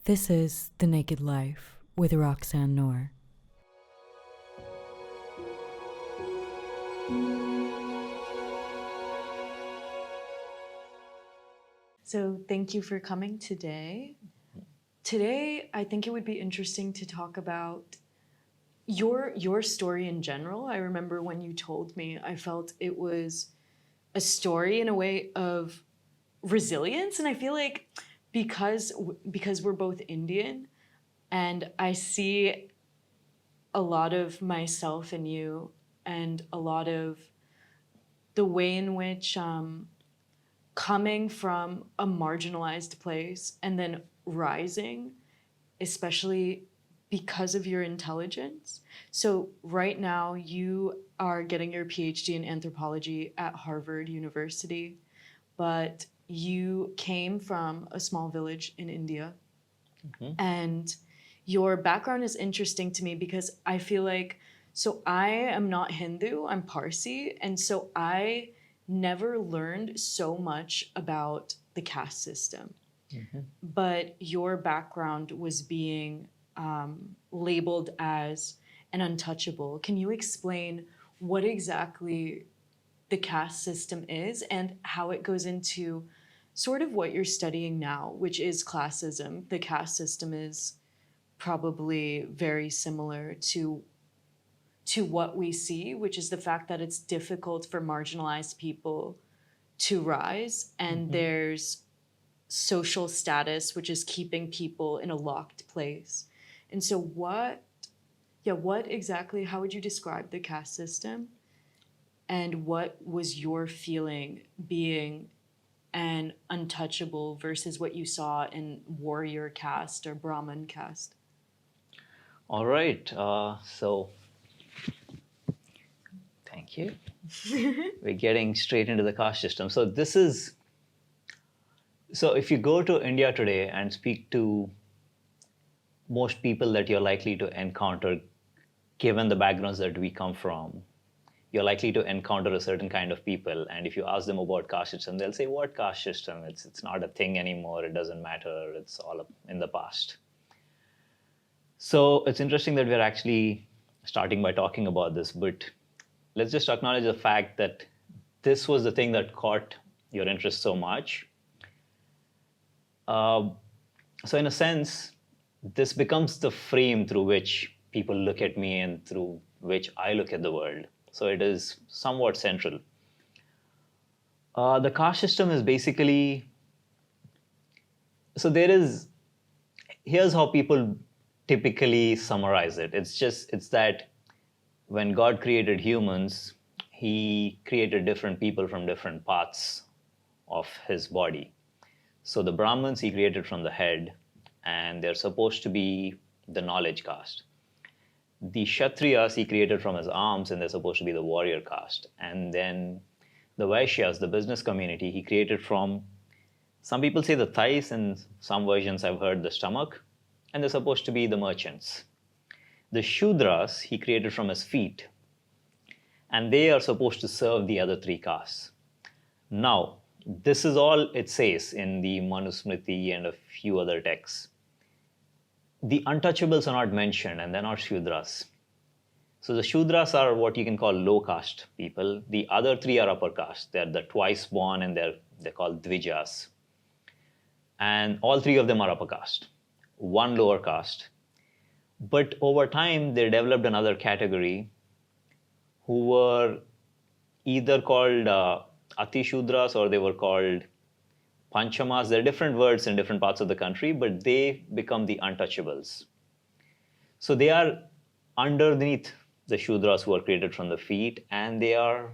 This is The Naked Life with Roxanne Noor. So thank you for coming today. Today, I think it would be interesting to talk about your story in general. I remember when you told me, I felt it was a story in a way of resilience. And I feel like because we're both Indian, and I see a lot of myself in you and a lot of the way in which coming from a marginalized place and then rising, especially because of your intelligence. So right now you are getting your PhD in anthropology at Harvard University, but you came from a small village in India. Mm-hmm. And your background is interesting to me because I feel like, so I am not Hindu, I'm Parsi, and so I never learned so much about the caste system. Mm-hmm. But your background was being labeled as an untouchable. Can you explain what exactly the caste system is and how it goes into sort of what you're studying now, which is classism? The caste system is probably very similar to what we see, which is the fact that it's difficult for marginalized people to rise, and mm-hmm. there's social status, which is keeping people in a locked place. And so what exactly, how would you describe the caste system? And what was your feeling being an untouchable versus what you saw in warrior caste or Brahmin caste? All right. So thank you. We're getting straight into the caste system. So if you go to India today and speak to most people that you're likely to encounter, given the backgrounds that we come from, you're likely to encounter a certain kind of people. And if you ask them about caste system, they'll say, what caste system? It's not a thing anymore. It doesn't matter. It's all up in the past. So it's interesting that we're actually starting by talking about this, but let's just acknowledge the fact that this was the thing that caught your interest so much. So in a sense, this becomes the frame through which people look at me and through which I look at the world. So it is somewhat central. The caste system is basically, so here's how people typically summarize it. It's that when God created humans, he created different people from different parts of his body. So the Brahmins he created from the head, and they're supposed to be the knowledge caste. The Kshatriyas he created from his arms, and they're supposed to be the warrior caste. And then the Vaishyas, the business community, he created from, some people say the thighs, and some versions I've heard the stomach, and they're supposed to be the merchants. The Shudras he created from his feet, and they are supposed to serve the other three castes. Now, this is all it says in the Manusmriti and a few other texts. The untouchables are not mentioned, and they're not Shudras. So the Shudras are what you can call low caste people. The other three are upper caste. They're the twice born, and they're called Dvijas. And all three of them are upper caste. One lower caste. But over time, they developed another category who were either called Atishudras or they were called Panchamas. There are different words in different parts of the country, but they become the untouchables. So they are underneath the Shudras who are created from the feet, and they are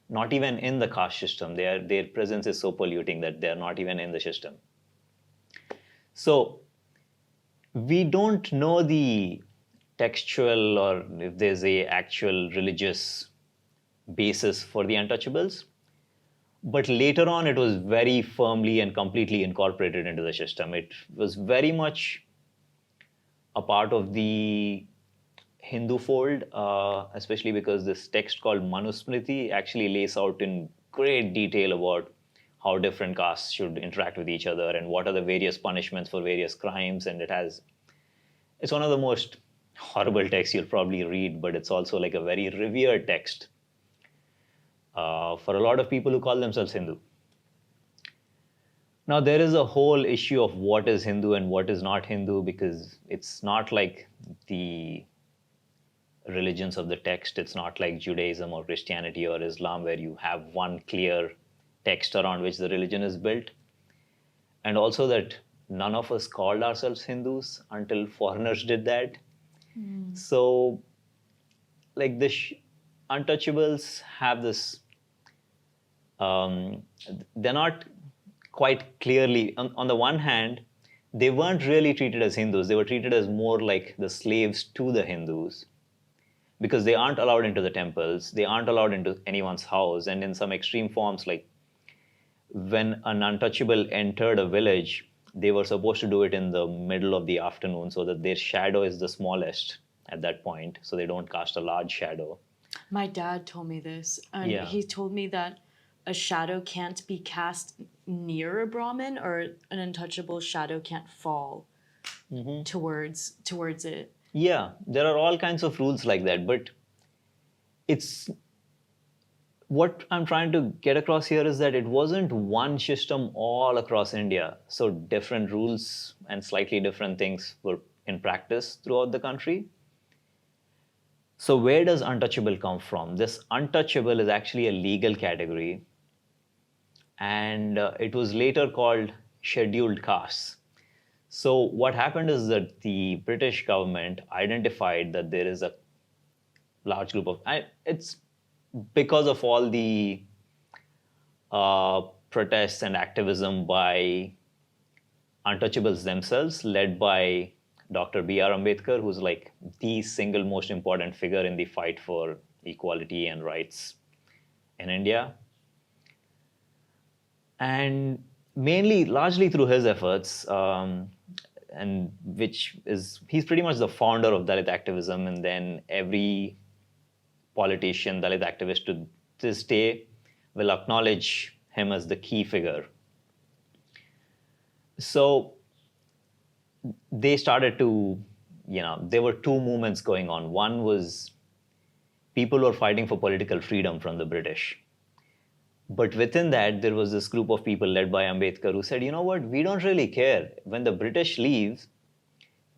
not even in the caste system. Their presence is so polluting that they're not even in the system. So we don't know the textual or if there's a actual religious basis for the untouchables. But later on, it was very firmly and completely incorporated into the system. It was very much a part of the Hindu fold, especially because this text called Manusmriti actually lays out in great detail about how different castes should interact with each other and what are the various punishments for various crimes. And it's one of the most horrible texts you'll probably read, but it's also like a very revered text for a lot of people who call themselves Hindu. Now, there is a whole issue of what is Hindu and what is not Hindu, because it's not like the religions of the text. It's not like Judaism or Christianity or Islam, where you have one clear text around which the religion is built. And also that none of us called ourselves Hindus until foreigners did that. So, like the untouchables have this, they're not quite clearly, on the one hand, they weren't really treated as Hindus. They were treated as more like the slaves to the Hindus, because they aren't allowed into the temples, they aren't allowed into anyone's house. And in some extreme forms, like when an untouchable entered a village, they were supposed to do it in the middle of the afternoon so that their shadow is the smallest at that point, so they don't cast a large shadow. My dad told me this, and Yeah. he told me that a shadow can't be cast near a Brahmin, or an untouchable shadow can't fall towards it. Yeah, there are all kinds of rules like that, but it's what I'm trying to get across here is that it wasn't one system all across India. So different rules and slightly different things were in practice throughout the country. So where does untouchable come from? This untouchable is actually a legal category, and it was later called scheduled castes. So what happened is that the British government identified that there is a large group of, it's because of all the protests and activism by untouchables themselves, led by Dr. B.R. Ambedkar, who's like the single most important figure in the fight for equality and rights in India. And mainly, largely through his efforts, and he's pretty much the founder of Dalit activism, and then every politician, Dalit activist to this day will acknowledge him as the key figure. So they started to, there were two movements going on. One was people who were fighting for political freedom from the British. But within that, there was this group of people led by Ambedkar who said, you know what, we don't really care. When the British leave,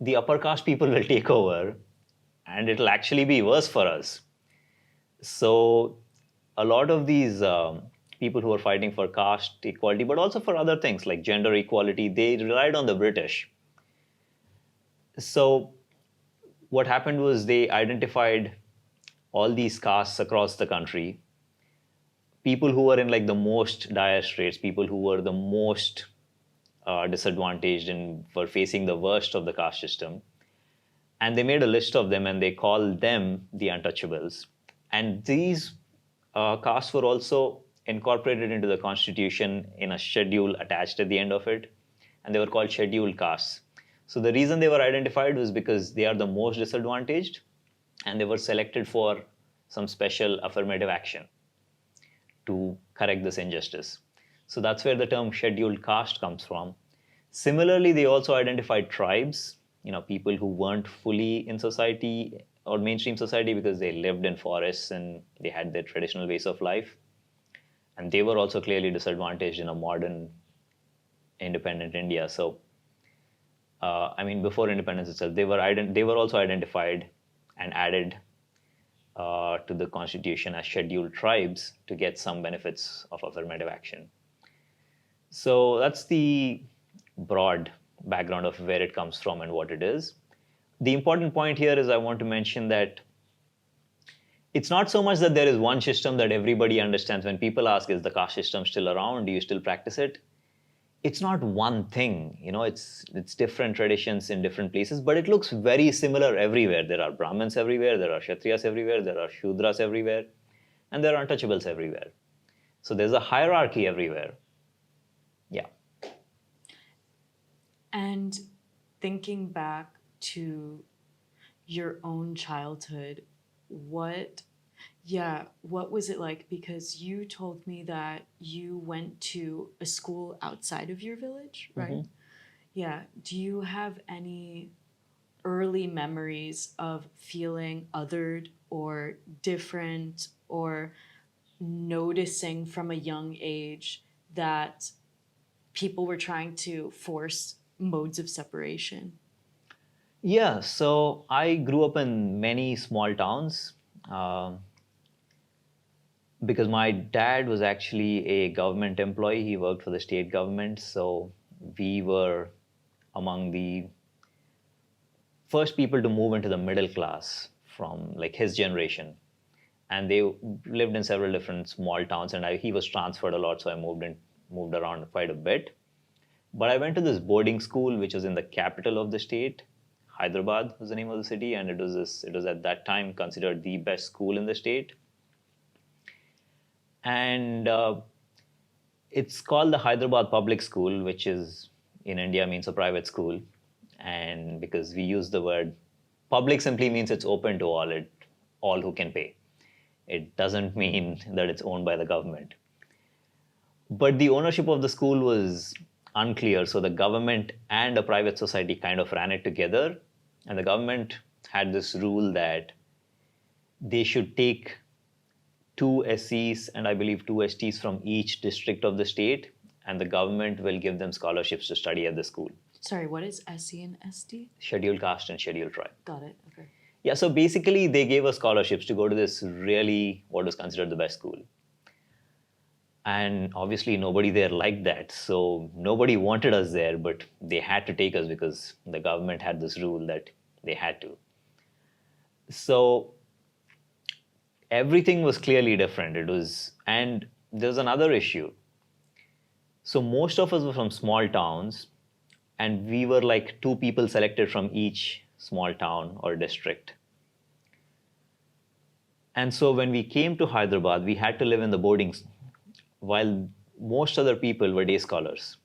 the upper caste people will take over, and it'll actually be worse for us. So a lot of these people who are fighting for caste equality, but also for other things like gender equality, they relied on the British. So what happened was they identified all these castes across the country, people who were in like the most dire straits, people who were the most disadvantaged and were facing the worst of the caste system. And they made a list of them and they called them the untouchables. And these castes were also incorporated into the constitution in a schedule attached at the end of it. And they were called scheduled castes. So the reason they were identified was because they are the most disadvantaged, and they were selected for some special affirmative action to correct this injustice. So that's where the term scheduled caste comes from. Similarly, they also identified tribes, people who weren't fully in society or mainstream society because they lived in forests and they had their traditional ways of life. And they were also clearly disadvantaged in a modern, independent India. So, before independence itself, they were also identified and added to the constitution as scheduled tribes to get some benefits of affirmative action. So that's the broad background of where it comes from and what it is. The important point here is I want to mention that it's not so much that there is one system that everybody understands. When people ask, is the caste system still around? Do you still practice it? It's not one thing, it's different traditions in different places, but it looks very similar everywhere. There are Brahmins everywhere, there are Kshatriyas everywhere, there are Shudras everywhere, and there are untouchables everywhere. So there's a hierarchy everywhere. Yeah. And thinking back to your own childhood, what Yeah, what was it like? Because you told me that you went to a school outside of your village, right? Yeah. Do you have any early memories of feeling othered or different or noticing from a young age that people were trying to force modes of separation? Yeah, so I grew up in many small towns because my dad was actually a government employee. He worked for the state government. So we were among the first people to move into the middle class from like his generation. And they lived in several different small towns, and he was transferred a lot, so I moved around quite a bit. But I went to this boarding school, which was in the capital of the state. Hyderabad was the name of the city, and it was at that time considered the best school in the state. And it's called the Hyderabad Public School, which is in India means a private school. And because we use the word public simply means it's open to all who can pay. It doesn't mean that it's owned by the government. But the ownership of the school was unclear. So the government and a private society kind of ran it together. And the government had this rule that they should take two SCs and I believe two STs from each district of the state, and the government will give them scholarships to study at the school. Sorry, what is SC and SD? Scheduled caste and scheduled tribe. Got it. Okay. Yeah, so basically they gave us scholarships to go to this really what was considered the best school. And obviously nobody there liked that. So nobody wanted us there, but they had to take us because the government had this rule that they had to. So everything was clearly different. And there's another issue. So most of us were from small towns, and we were like two people selected from each small town or district. And so when we came to Hyderabad, we had to live in the boardings while most other people were day scholars.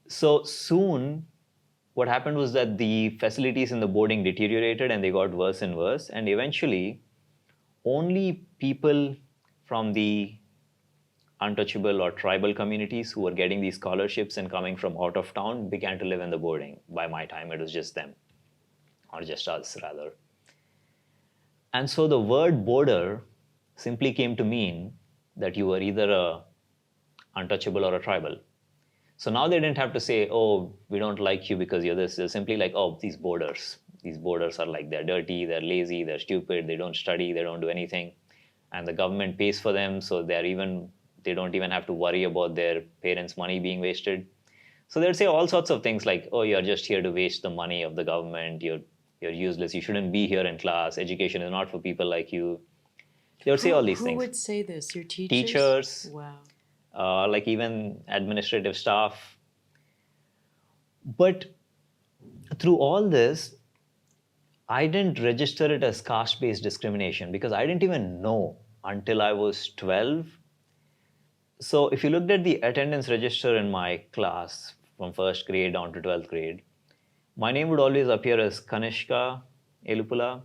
So soon, what happened was that the facilities in the boarding deteriorated and they got worse and worse. And eventually, only people from the untouchable or tribal communities who were getting these scholarships and coming from out of town began to live in the boarding. By my time, it was just them, or just us rather. And so the word border simply came to mean that you were either a untouchable or a tribal. So now they didn't have to say, oh, we don't like you because you're this. They're simply like, oh, these borders. These borders are like, they're dirty, they're lazy, they're stupid, they don't study, they don't do anything. And the government pays for them, so they don't even have to worry about their parents' money being wasted. So they'd say all sorts of things like, oh, you're just here to waste the money of the government, you're useless, you shouldn't be here in class, education is not for people like you. They would say all these things. Who would say this? Your teachers? Teachers. Wow. Like even administrative staff. But through all this, I didn't register it as caste-based discrimination because I didn't even know until I was 12. So if you looked at the attendance register in my class from first grade down to 12th grade, my name would always appear as Kanishka Elupula,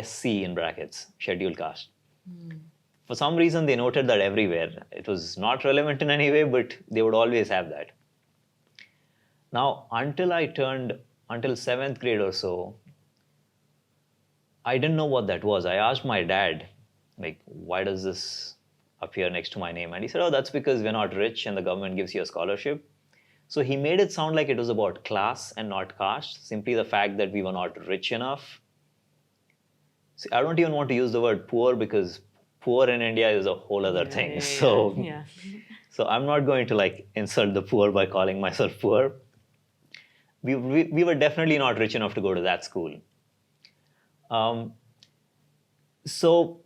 SC in brackets, scheduled caste. For some reason, they noted that everywhere. It was not relevant in any way, but they would always have that. Now, until 7th grade or so, I didn't know what that was. I asked my dad, like, why does this appear next to my name? And he said, oh, that's because we're not rich and the government gives you a scholarship. So he made it sound like it was about class and not caste, simply the fact that we were not rich enough. See, I don't even want to use the word poor because poor in India is a whole other thing. So I'm not going to like insult the poor by calling myself poor. We were definitely not rich enough to go to that school. So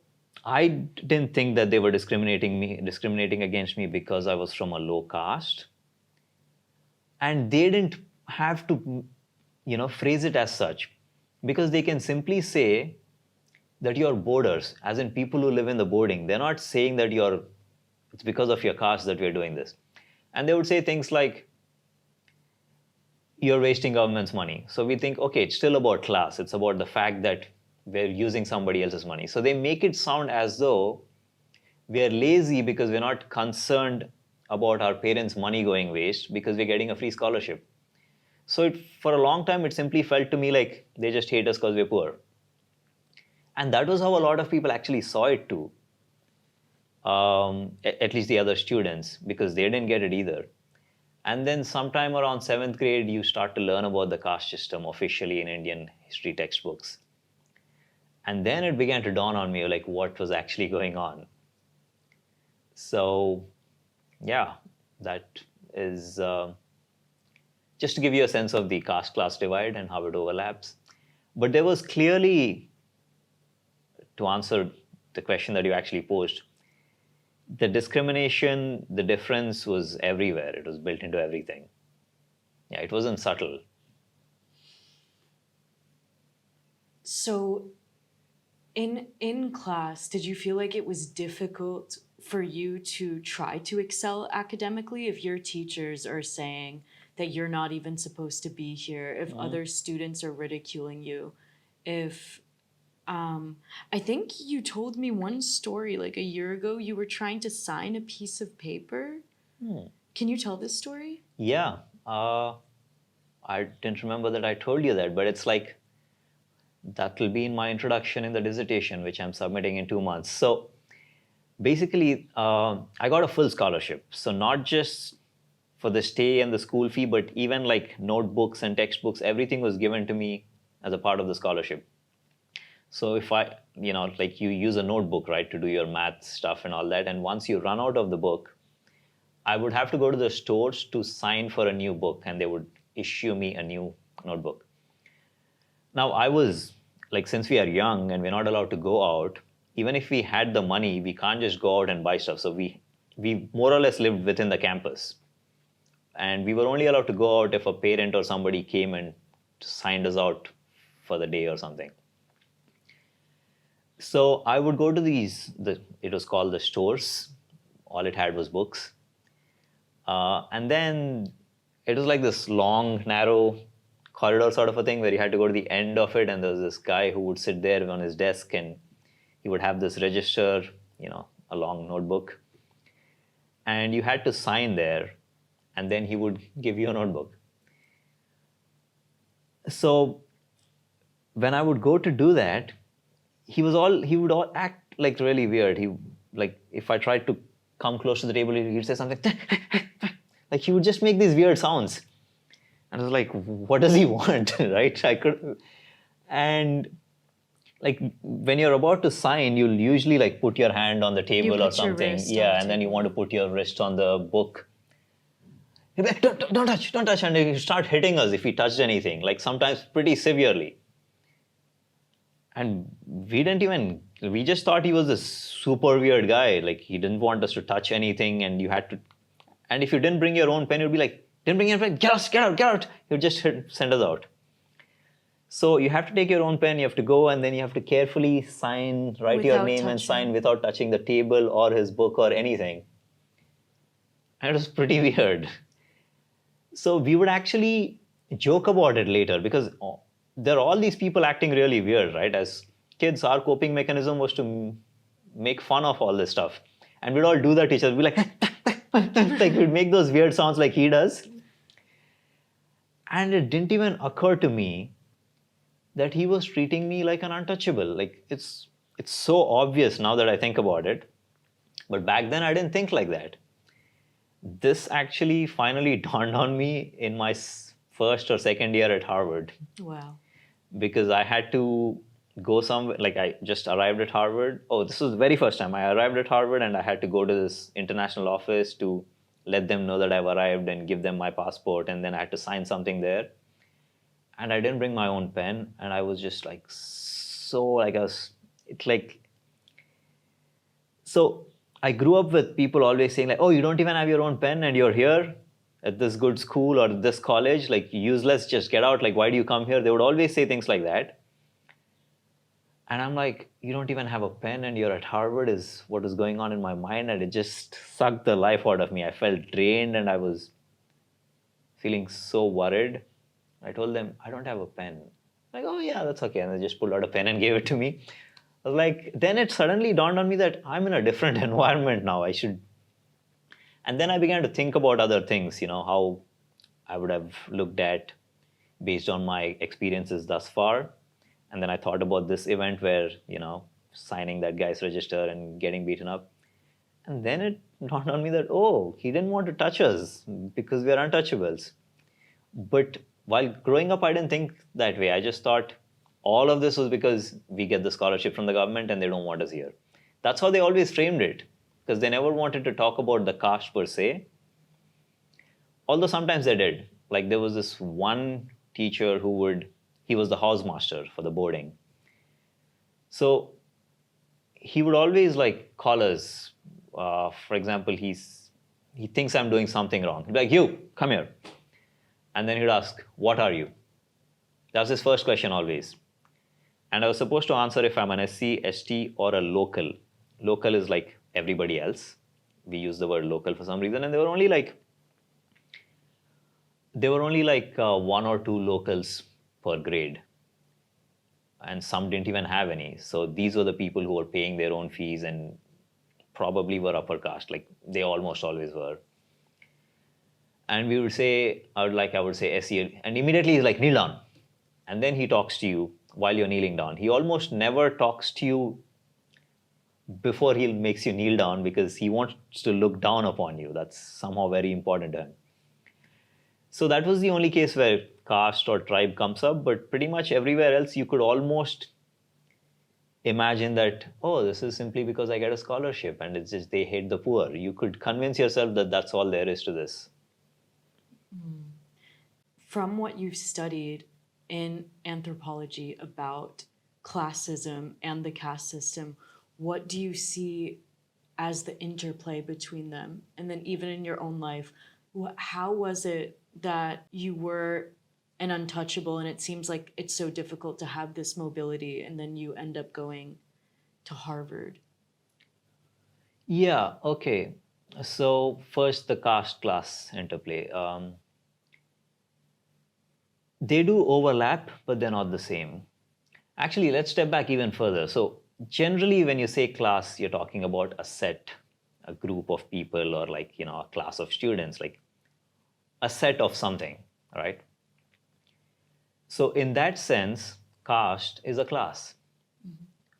I didn't think that they were discriminating against me because I was from a low caste. And they didn't have to, phrase it as such, because they can simply say that you're boarders, as in people who live in the boarding. They're not saying that it's because of your caste that we're doing this. And they would say things like, you're wasting government's money. So we think, okay, it's still about class. It's about the fact that we're using somebody else's money. So they make it sound as though we are lazy because we're not concerned about our parents' money going waste because we're getting a free scholarship. So for a long time, it simply felt to me like they just hate us because we're poor. And that was how a lot of people actually saw it too. At least the other students, because they didn't get it either. And then sometime around 7th grade, you start to learn about the caste system officially in Indian history textbooks. And then it began to dawn on me like what was actually going on. So yeah, that is just to give you a sense of the caste class divide and how it overlaps. But there was clearly, to answer the question that you actually posed, the discrimination, the difference was everywhere. It was built into everything. Yeah, it wasn't subtle. So in class, did you feel like it was difficult for you to try to excel academically if your teachers are saying that you're not even supposed to be here, if other students are ridiculing you, if I think you told me one story like a year ago. You were trying to sign a piece of paper. Can you tell this story? Yeah, I didn't remember that I told you that, but it's like that will be in my introduction in the dissertation, which I'm submitting in 2 months. So basically, I got a full scholarship. So not just for the stay and the school fee, but even like notebooks and textbooks, everything was given to me as a part of the scholarship. So if like you use a notebook, right, to do your math stuff and all that, and once you run out of the book, I would have to go to the stores to sign for a new book, and they would issue me a new notebook. Now, I was like, since we are young and we're not allowed to go out, even if we had the money, we can't just go out and buy stuff. So we more or less lived within the campus. And we were only allowed to go out if a parent or somebody came and signed us out for the day or something. So I would go to it was called the stores. All it had was books. And then it was like this long, narrow corridor sort of a thing where you had to go to the end of it. And there was this guy who would sit there on his desk and he would have this register, a long notebook. And you had to sign there. And then he would give you a notebook. So when I would go to do that, he would all act like really weird. Like if I tried to come close to the table, he'd say something like he would just make these weird sounds. And I was like, what does he want? Right? And like when you're about to sign, you'll usually like put your hand on the table or something. Yeah, and then you want to put your wrist on the book. He'd be like, don't touch. And he'd start hitting us if he touched anything, like sometimes pretty severely. And we just thought he was this super weird guy. Like he didn't want us to touch anything, and and if you didn't bring your own pen, you'd be like, didn't bring your pen, get out. He would just send us out. So you have to take your own pen, you have to go, and then you have to carefully write your name and sign without touching the table or his book or anything. And it was pretty weird. So we would actually joke about it later because there are all these people acting really weird, right? As kids, our coping mechanism was to make fun of all this stuff. And we'd all do that to each other. We'd be like, we'd make those weird sounds like he does. And it didn't even occur to me that he was treating me like an untouchable. Like it's so obvious now that I think about it. But back then I didn't think like that. This actually finally dawned on me in my first or second year at Harvard. Wow. Because I had to go somewhere, like I just arrived at Harvard. Oh, this was the very first time I arrived at Harvard, and I had to go to this international office to let them know that I've arrived and give them my passport, and then I had to sign something there. And I didn't bring my own pen, and I was just like, so I grew up with people always saying like, oh, you don't even have your own pen and you're here at this good school or this college, like useless, just get out. Like, why do you come here? They would always say things like that. And I'm like, you don't even have a pen and you're at Harvard is what was going on in my mind. And it just sucked the life out of me. I felt drained and I was feeling so worried. I told them, I don't have a pen. Like, oh yeah, that's okay. And they just pulled out a pen and gave it to me. I was like, then it suddenly dawned on me that I'm in a different environment now. I should. And then I began to think about other things, how I would have looked at based on my experiences thus far. And then I thought about this event where, signing that guy's register and getting beaten up. And then it dawned on me that, oh, he didn't want to touch us because we are untouchables. But while growing up, I didn't think that way. I just thought all of this was because we get the scholarship from the government and they don't want us here. That's how they always framed it, because they never wanted to talk about the caste per se. Although sometimes they did. Like there was this one teacher he was the housemaster for the boarding. So he would always like call us. For example, he thinks I'm doing something wrong. He'd be like, you, come here. And then he'd ask, what are you? That's his first question always. And I was supposed to answer if I'm an SC, ST, or a local. Local is like everybody else. We use the word local for some reason. And there were only like one or two locals per grade. And some didn't even have any. So these were the people who were paying their own fees and probably were upper caste. Like they almost always were. And we would say, I would say SE, and immediately he's like, kneel down. And then he talks to you while you're kneeling down. He almost never talks to you before he makes you kneel down because he wants to look down upon you. That's somehow very important to him. So that was the only case where caste or tribe comes up, but pretty much everywhere else you could almost imagine that, oh, this is simply because I get a scholarship and it's just they hate the poor. You could convince yourself that that's all there is to this. From what you've studied in anthropology about classism and the caste system, what do you see as the interplay between them? And then even in your own life, how was it that you were an untouchable and it seems like it's so difficult to have this mobility and then you end up going to Harvard? Yeah, okay. So first the caste class interplay. They do overlap, but they're not the same. Actually, let's step back even further. So generally when you say class, you're talking about a group of people, or like, a class of students, like a set of something, right? So in that sense, caste is a class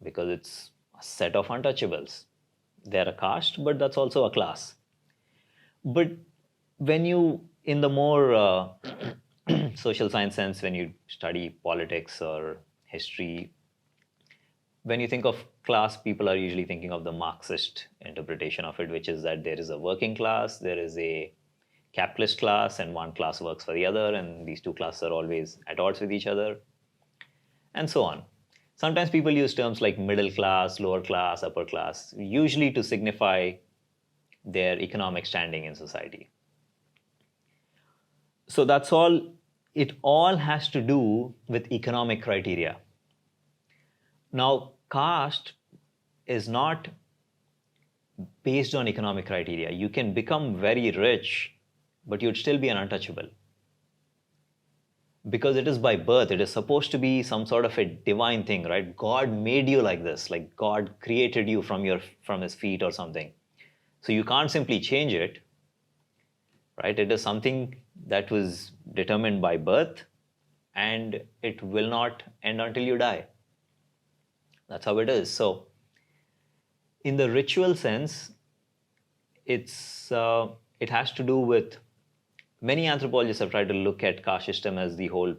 because it's a set of untouchables. They're a caste, but that's also a class. But when you, in the more social science sense, when you study politics or history, when you think of class, people are usually thinking of the Marxist interpretation of it, which is that there is a working class, there is a capitalist class, and one class works for the other, and these two classes are always at odds with each other, and so on. Sometimes people use terms like middle class, lower class, upper class, usually to signify their economic standing in society. So that's all, it all has to do with economic criteria. Now, caste is not based on economic criteria. You can become very rich, but you'd still be an untouchable. Because it is by birth, it is supposed to be some sort of a divine thing, right? God made you like this, like God created you from his feet or something. So you can't simply change it, right? It is something that was determined by birth, and it will not end until you die. That's how it is. So in the ritual sense, it has to do with, many anthropologists have tried to look at caste system as the whole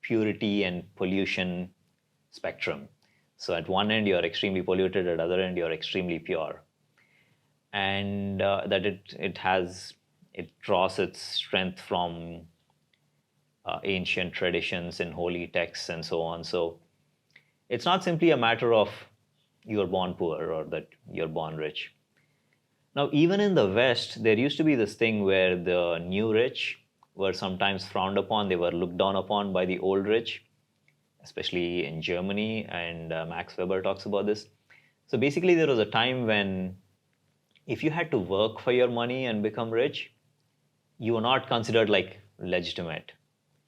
purity and pollution spectrum. So at one end, you're extremely polluted, at the other end, you're extremely pure. And that it draws its strength from ancient traditions and holy texts and so on. So it's not simply a matter of you're born poor or that you're born rich. Now, even in the West, there used to be this thing where the new rich were sometimes frowned upon. They were looked down upon by the old rich, especially in Germany, and Max Weber talks about this. So basically, there was a time when if you had to work for your money and become rich, you were not considered like legitimate.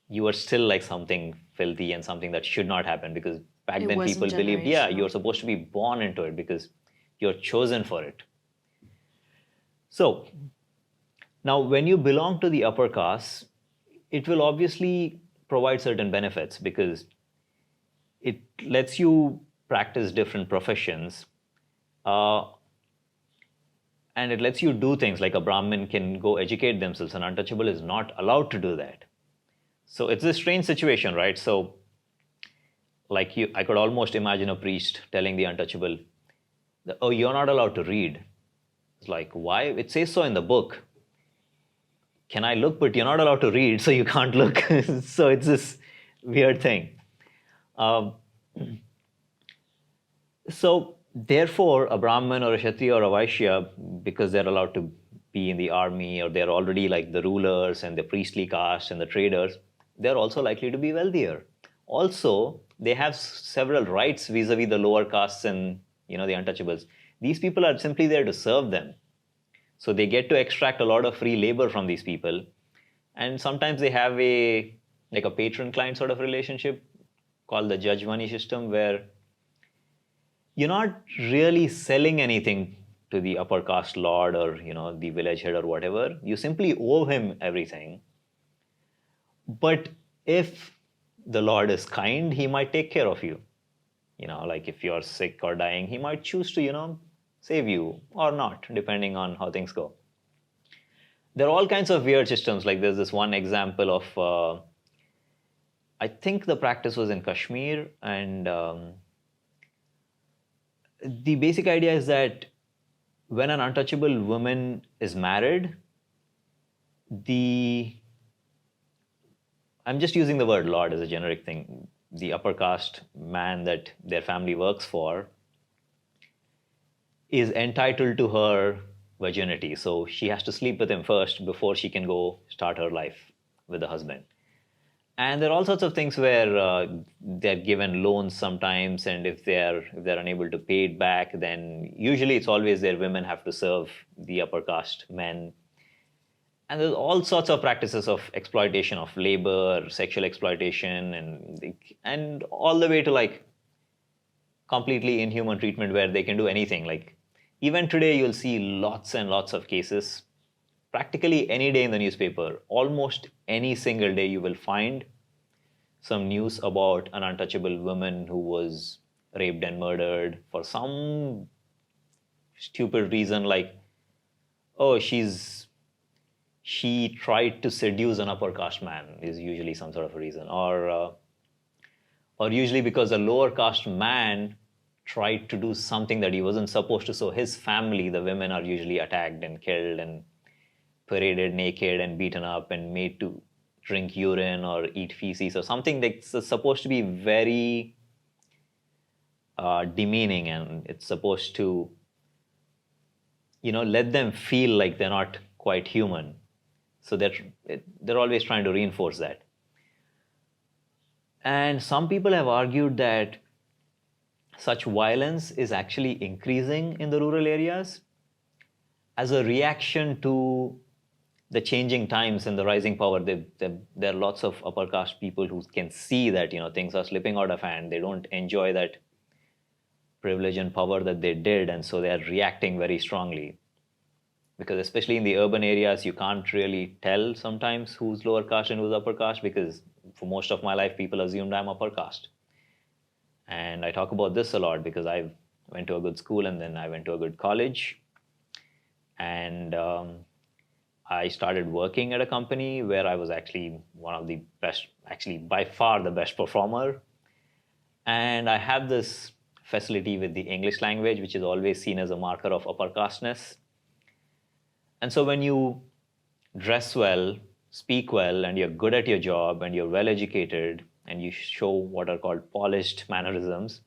you are still like something filthy and something that should not happen, because back It then wasn't people believed, yeah, generational. you're supposed to be born into it because you're chosen for it. So now when you belong to the upper caste, it will obviously provide certain benefits because it lets you practice different professions, uh, and it lets you do things like a Brahmin can go educate themselves. An untouchable is not allowed to do that. So it's a strange situation, right? So, like you, I could almost imagine a priest telling the untouchable, "Oh, you're not allowed to read." It's like, why? It says so in the book. Can I look? But you're not allowed to read, so you can't look. So it's this weird thing. Um, So, therefore, a Brahmin or a Kshatriya or a Vaishya, because they're allowed to be in the army or they're already like the rulers and the priestly caste and the traders, they're also likely to be wealthier. Also, they have several rights vis-a-vis the lower castes and the untouchables. These people are simply there to serve them. So they get to extract a lot of free labor from these people. And sometimes they have a patron-client sort of relationship called the judge money system, where you're not really selling anything to the upper caste lord or the village head or whatever. You simply owe him everything. But if the lord is kind, he might take care of you. Like if you're sick or dying, he might choose to save you or not, depending on how things go. There are all kinds of weird systems. Like there's this one example of I think the practice was in Kashmir, and the basic idea is that when an untouchable woman is married, the I'm just using the word lord as a generic thing. The upper caste man that their family works for is entitled to her virginity. So she has to sleep with him first before she can go start her life with the husband. And there are all sorts of things where they're given loans sometimes, and if they're unable to pay it back, then usually it's always their women have to serve the upper caste men. And there's all sorts of practices of exploitation of labor, sexual exploitation, and all the way to like completely inhuman treatment where they can do anything. Like even today, you'll see lots and lots of cases. Practically any day in the newspaper, almost any single day, you will find some news about an untouchable woman who was raped and murdered for some stupid reason, like, oh, she tried to seduce an upper caste man, is usually some sort of a reason, or usually because a lower caste man tried to do something that he wasn't supposed to. So his family, the women, are usually attacked and killed and paraded naked and beaten up and made to drink urine or eat feces or something that's supposed to be very demeaning, and it's supposed to let them feel like they're not quite human. So they're always trying to reinforce that. And some people have argued that such violence is actually increasing in the rural areas as a reaction to the changing times and the rising power. There are lots of upper caste people who can see that things are slipping out of hand. They don't enjoy that privilege and power that they did, and so they are reacting very strongly. Because especially in the urban areas, you can't really tell sometimes who's lower caste and who's upper caste, because for most of my life, people assumed I'm upper caste. And I talk about this a lot because I went to a good school and then I went to a good college. And I started working at a company where I was actually one of the best, actually by far the best performer. And I have this facility with the English language, which is always seen as a marker of upper casteness. And so when you dress well, speak well, and you're good at your job, and you're well educated, and you show what are called polished mannerisms,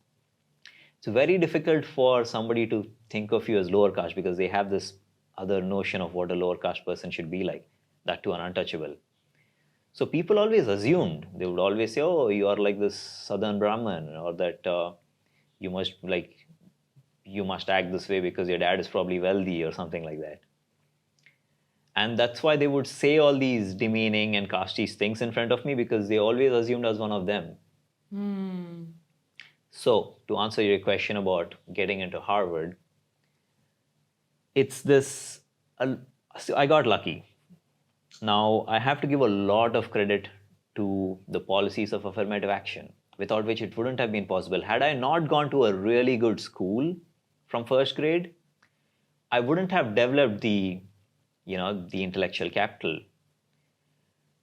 it's very difficult for somebody to think of you as lower caste because they have this other notion of what a lower caste person should be like, that too an untouchable. So people always assumed, they would always say, oh, you are like this southern Brahmin, or that you must act this way because your dad is probably wealthy or something like that. And that's why they would say all these demeaning and casteist things in front of me, because they always assumed I was one of them. So, to answer your question about getting into Harvard, it's this. So I got lucky. Now, I have to give a lot of credit to the policies of affirmative action, without which it wouldn't have been possible. Had I not gone to a really good school from first grade, I wouldn't have developed the intellectual capital.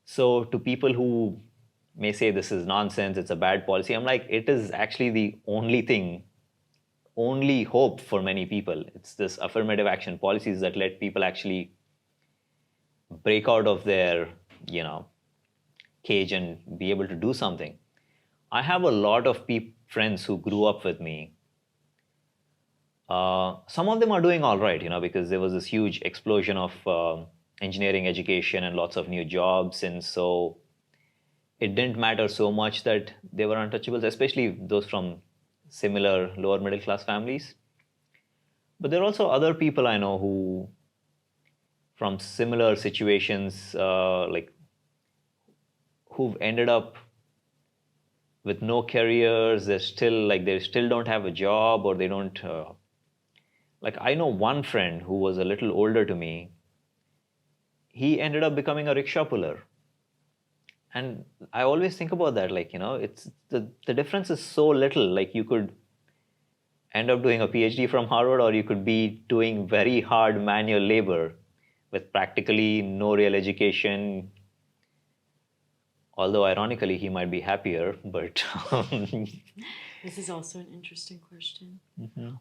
So, to people who may say this is nonsense, it's a bad policy, I'm like, it is actually the only hope for many people. It's this affirmative action policies that let people actually break out of their, cage and be able to do something. I have a lot of friends who grew up with me. Some of them are doing all right, because there was this huge explosion of engineering education and lots of new jobs. And so it didn't matter so much that they were untouchables, especially those from similar lower middle class families. But there are also other people I know who, from similar situations, who've ended up with no careers. They still don't have a job, or they don't. I know one friend who was a little older to me. He ended up becoming a rickshaw puller. And I always think about that, it's the difference is so little. Like, you could end up doing a PhD from Harvard, or you could be doing very hard manual labor with practically no real education. Although ironically, he might be happier, but This is also an interesting question. Mm-hmm.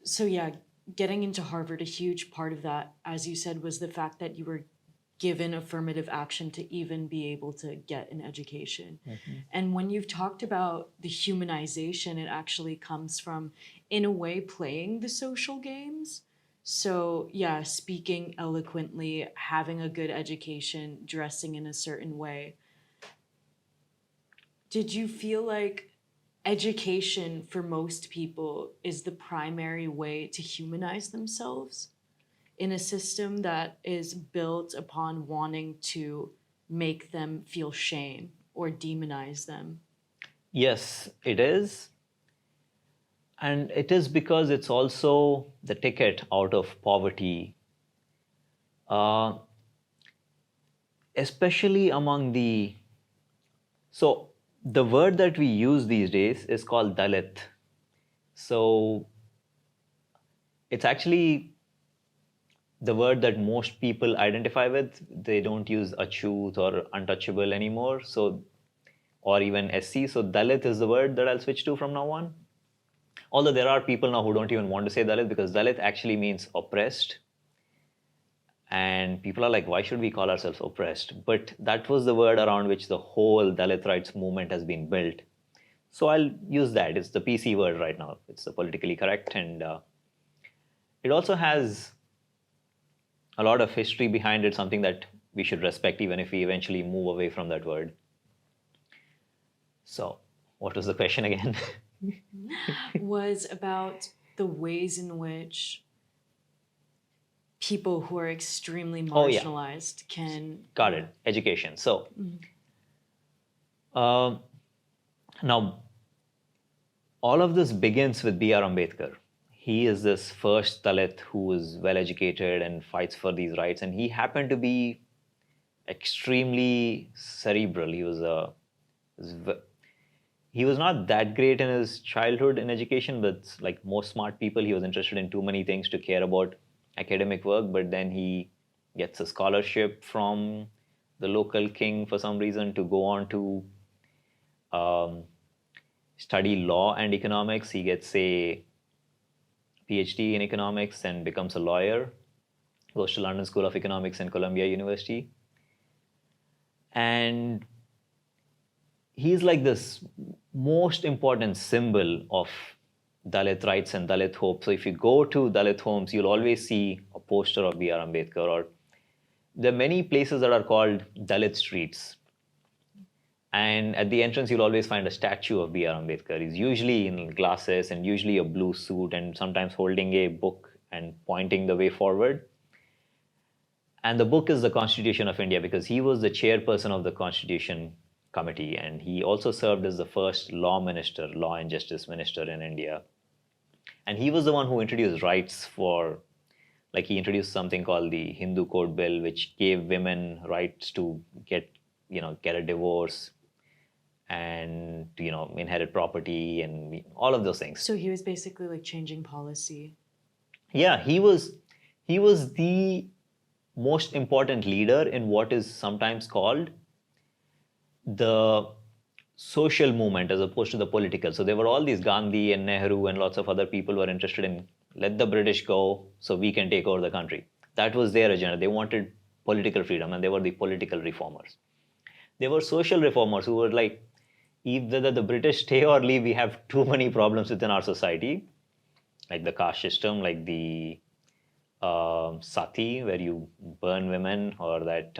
So yeah, getting into Harvard, a huge part of that, as you said, was the fact that you were given affirmative action to even be able to get an education. Mm-hmm. And when you've talked about the humanization, it actually comes from, in a way, playing the social games. So yeah, speaking eloquently, having a good education, dressing in a certain way. Did you feel like education for most people is the primary way to humanize themselves in a system that is built upon wanting to make them feel shame or demonize them? Yes, it is. And it is because it's also the ticket out of poverty, uh, especially among the. So, the word that we use these days is called Dalit. So, it's actually the word that most people identify with. They don't use achut or untouchable anymore. So, or even SC. So, Dalit is the word that I'll switch to from now on. Although there are people now who don't even want to say Dalit, because Dalit actually means oppressed. And people are like, why should we call ourselves oppressed? But that was the word around which the whole Dalit rights movement has been built. So I'll use that. It's the PC word right now. It's the politically correct. And it also has a lot of history behind it, something that we should respect even if we eventually move away from that word. So, what was the question again? Was about the ways in which people who are extremely marginalized can... Got it. Education. So, now, all of this begins with B.R. Ambedkar. He is this first Dalit who is well educated and fights for these rights. And he happened to be extremely cerebral. He was not that great in his childhood in education, but like most smart people, he was interested in too many things to care about academic work. But then he gets a scholarship from the local king for some reason to go on to study law and economics. He gets a PhD in economics and becomes a lawyer, goes to London School of Economics and Columbia University. And he's like this most important symbol of Dalit rights and Dalit hope. So if you go to Dalit homes, you'll always see a poster of B.R. Ambedkar, or there are many places that are called Dalit streets. And at the entrance, you'll always find a statue of B.R. Ambedkar. He's usually in glasses and usually a blue suit and sometimes holding a book and pointing the way forward. And the book is the Constitution of India because he was the chairperson of the Constitution Committee, and he also served as the first law minister, law and justice minister in India. And he was the one who introduced rights for, like, he introduced something called the Hindu Code Bill, which gave women rights to get a divorce and to, inherit property and all of those things. So he was basically like changing policy. Yeah, he was the most important leader in what is sometimes called the social movement as opposed to the political. So there were all these Gandhi and Nehru and lots of other people who were interested in let the British go so we can take over the country. That was their agenda. They wanted political freedom, and they were the political reformers. There were social reformers who were like, either the British stay or leave, we have too many problems within our society, like the caste system, like the sati, where you burn women, or that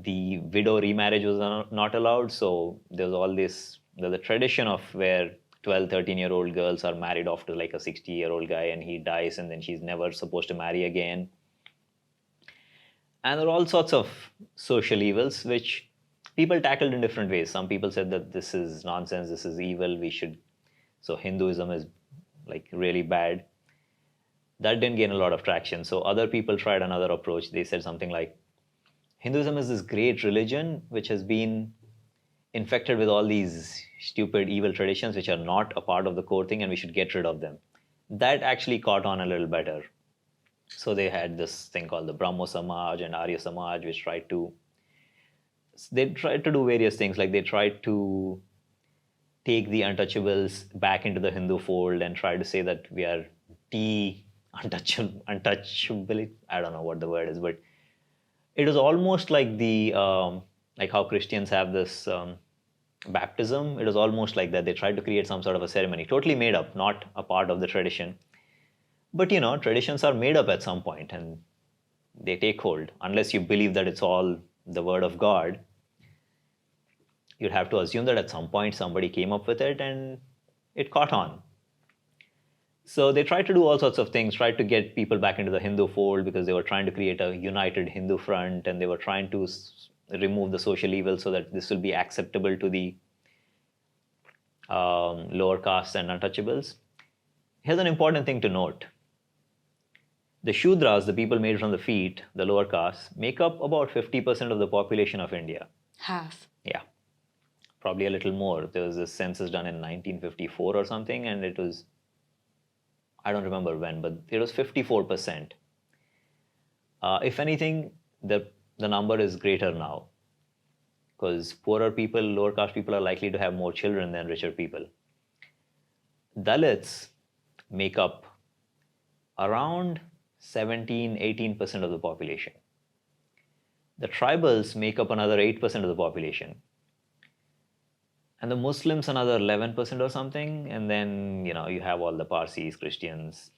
the widow remarriage was not allowed. So there's a tradition of where 12, 13-year-old girls are married off to like a 60-year-old guy, and he dies, and then she's never supposed to marry again. And there are all sorts of social evils which people tackled in different ways. Some people said that this is nonsense, this is evil, so Hinduism is like really bad. That didn't gain a lot of traction. So other people tried another approach. They said something like, Hinduism is this great religion which has been infected with all these stupid, evil traditions which are not a part of the core thing, and we should get rid of them. That actually caught on a little better. So they had this thing called the Brahmo Samaj and Arya Samaj, which tried to do various things. Like they tried to take the untouchables back into the Hindu fold and try to say that we are untouchability. I don't know what the word is, but it was almost like like how Christians have this baptism. It was almost like that. They tried to create some sort of a ceremony, totally made up, not a part of the tradition. But traditions are made up at some point, and they take hold. Unless you believe that it's all the word of God, you'd have to assume that at some point somebody came up with it and it caught on. So they tried to do all sorts of things, tried to get people back into the Hindu fold because they were trying to create a united Hindu front, and they were trying to remove the social evil so that this will be acceptable to the lower castes and untouchables. Here's an important thing to note. The Shudras, the people made from the feet, the lower castes, make up about 50% of the population of India. Half. Yeah, probably a little more. There was a census done in 1954 or something, and it was, I don't remember when, but it was 54%. If anything, the number is greater now, because poorer people, lower caste people are likely to have more children than richer people. Dalits make up around 17-18% of the population. The tribals make up another 8% of the population. And the Muslims another 11% or something. And then, you have all the Parsis, Christians,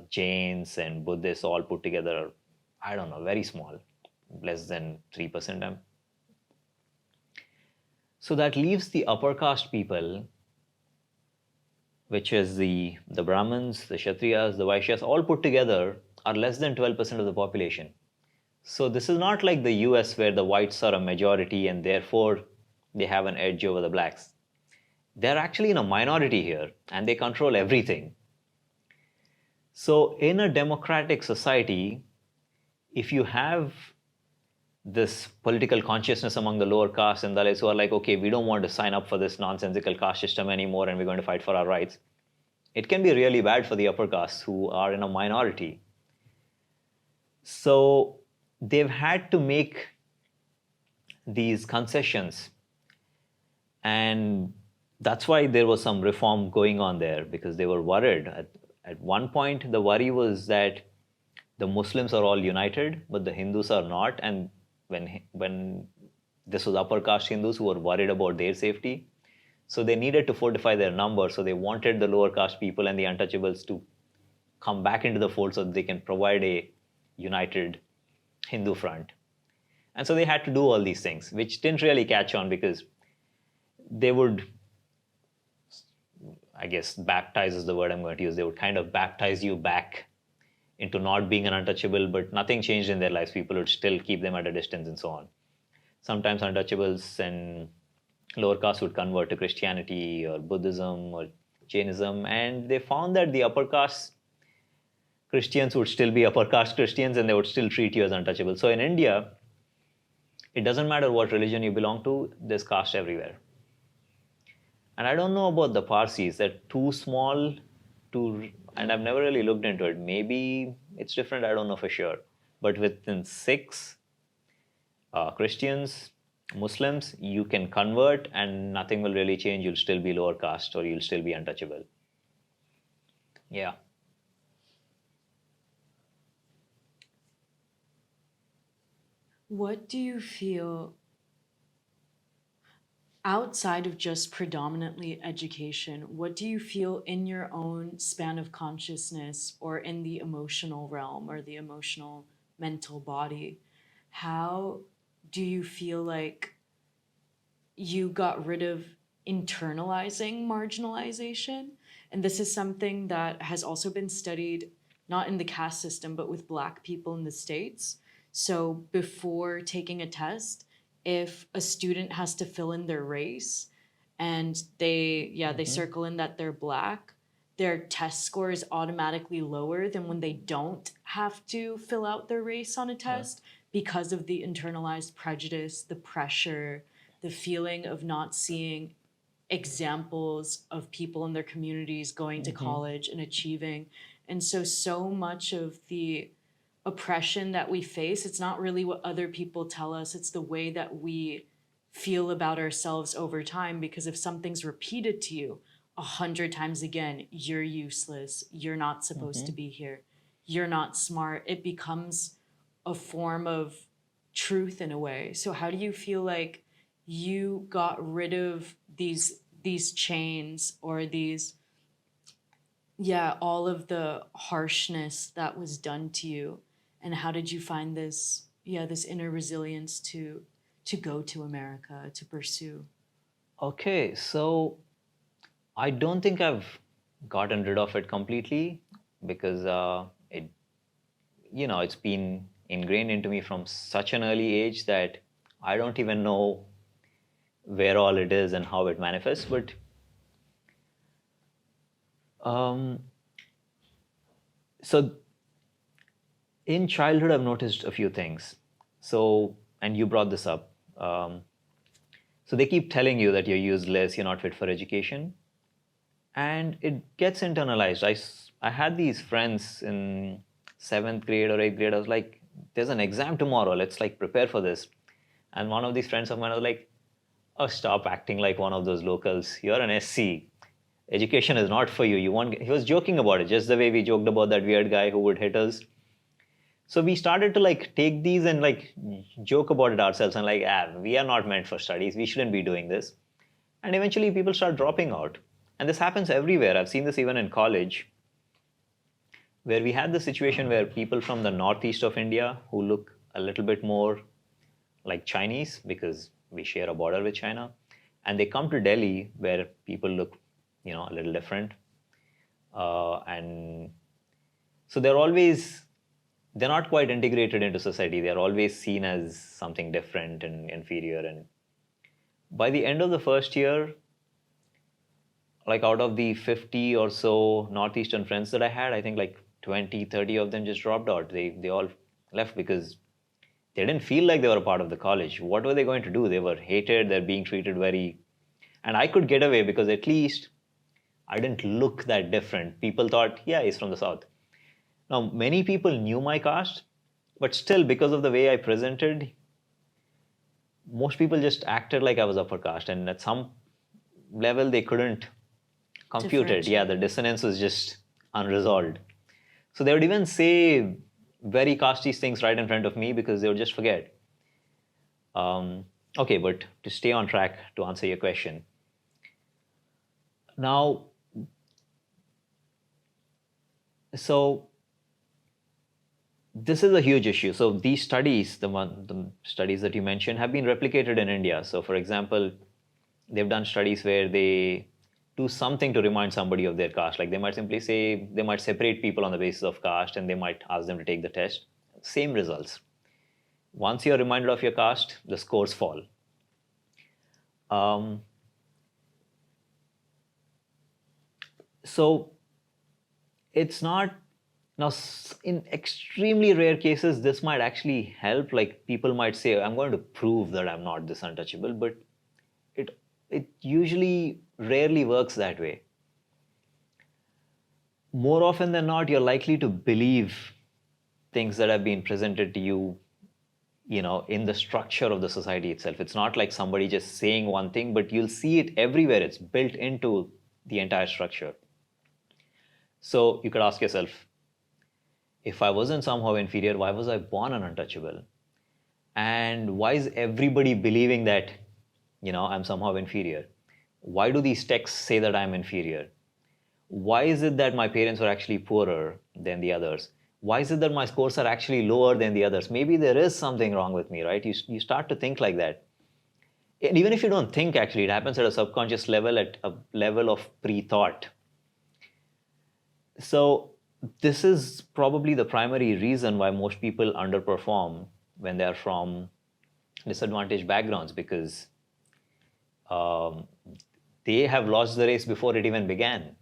Jains and Buddhists all put together, I don't know, very small, less than 3%. So that leaves the upper caste people, which is the Brahmins, the Kshatriyas, the Vaishyas, all put together are less than 12% of the population. So this is not like the US where the whites are a majority and therefore they have an edge over the blacks. They're actually in a minority here, and they control everything. So in a democratic society, if you have this political consciousness among the lower castes and Dalits who are like, okay, we don't want to sign up for this nonsensical caste system anymore and we're going to fight for our rights, it can be really bad for the upper castes who are in a minority. So they've had to make these concessions, and that's why there was some reform going on there, because they were worried. At one point, the worry was that the Muslims are all united, but the Hindus are not. And when this was upper caste Hindus who were worried about their safety, so they needed to fortify their numbers. So they wanted the lower caste people and the untouchables to come back into the fold so that they can provide a united Hindu front. And so they had to do all these things, which didn't really catch on because they would, I guess baptize is the word I'm going to use, they would kind of baptize you back into not being an untouchable, but nothing changed in their lives. People would still keep them at a distance and so on. Sometimes untouchables and lower caste would convert to Christianity or Buddhism or Jainism, and they found that the upper caste Christians would still be upper caste Christians and they would still treat you as untouchable. So in India, it doesn't matter what religion you belong to, there's caste everywhere. And I don't know about the Parsis, they're too small to, and I've never really looked into it. Maybe it's different, I don't know for sure. But within Sikhs, Christians, Muslims, you can convert and nothing will really change. You'll still be lower caste or you'll still be untouchable. Yeah. What do you feel outside of just predominantly education? What do you feel in your own span of consciousness or in the emotional realm or the emotional mental body? How do you feel like you got rid of internalizing marginalization? And this is something that has also been studied not in the caste system, but with Black people in the States. So before taking a test, if a student has to fill in their race and they circle in that they're Black, their test score is automatically lower than when they don't have to fill out their race on a test because of the internalized prejudice, the pressure, the feeling of not seeing examples of people in their communities going to college and achieving. And so much of the oppression that we face, it's not really what other people tell us, it's the way that we feel about ourselves over time. Because if something's repeated to you 100 times again, you're useless, you're not supposed to be here, you're not smart, it becomes a form of truth in a way. So how do you feel like you got rid of these chains or these all of the harshness that was done to you? And how did you find this inner resilience to go to America, to pursue? Okay, so I don't think I've gotten rid of it completely because it's been ingrained into me from such an early age that I don't even know where all it is and how it manifests. But so in childhood, I've noticed a few things. So, and you brought this up. So they keep telling you that you're useless, you're not fit for education. And it gets internalized. I had these friends in 7th grade or 8th grade. I was like, there's an exam tomorrow. Let's like prepare for this. And one of these friends of mine was like, oh, stop acting like one of those locals. You're an SC. Education is not for you. He was joking about it, just the way we joked about that weird guy who would hit us. So we started to like take these and like joke about it ourselves and like, we are not meant for studies. We shouldn't be doing this. And eventually people start dropping out. And this happens everywhere. I've seen this even in college, where we had the situation where people from the northeast of India who look a little bit more like Chinese because we share a border with China, and they come to Delhi where people look, a little different. And so they're not quite integrated into society. They're always seen as something different and inferior. And by the end of the first year, like out of the 50 or so Northeastern friends that I had, I think like 20, 30 of them just dropped out. They all left because they didn't feel like they were a part of the college. What were they going to do? They were hated. They're being treated and I could get away because at least I didn't look that different. People thought, he's from the South. Now, many people knew my caste, but still because of the way I presented, most people just acted like I was upper caste. And at some level, they couldn't compute it. Yeah, the dissonance was just unresolved. So they would even say very casteist things right in front of me because they would just forget. Okay, but to stay on track, to answer your question. Now, so this is a huge issue. So these studies, the studies that you mentioned, have been replicated in India. So for example, they've done studies where they do something to remind somebody of their caste. Like they might simply say, they might separate people on the basis of caste and they might ask them to take the test. Same results. Once you're reminded of your caste, the scores fall. So it's not, now in extremely rare cases, this might actually help. Like people might say, I'm going to prove that I'm not this untouchable, but it usually rarely works that way. More often than not, you're likely to believe things that have been presented to you, in the structure of the society itself. It's not like somebody just saying one thing, but you'll see it everywhere. It's built into the entire structure. So you could ask yourself, if I wasn't somehow inferior, why was I born an untouchable? And why is everybody believing that, I'm somehow inferior? Why do these texts say that I'm inferior? Why is it that my parents were actually poorer than the others? Why is it that my scores are actually lower than the others? Maybe there is something wrong with me, right? You start to think like that. And even if you don't think, actually, it happens at a subconscious level, at a level of pre-thought. So this is probably the primary reason why most people underperform when they're from disadvantaged backgrounds, because they have lost the race before it even began.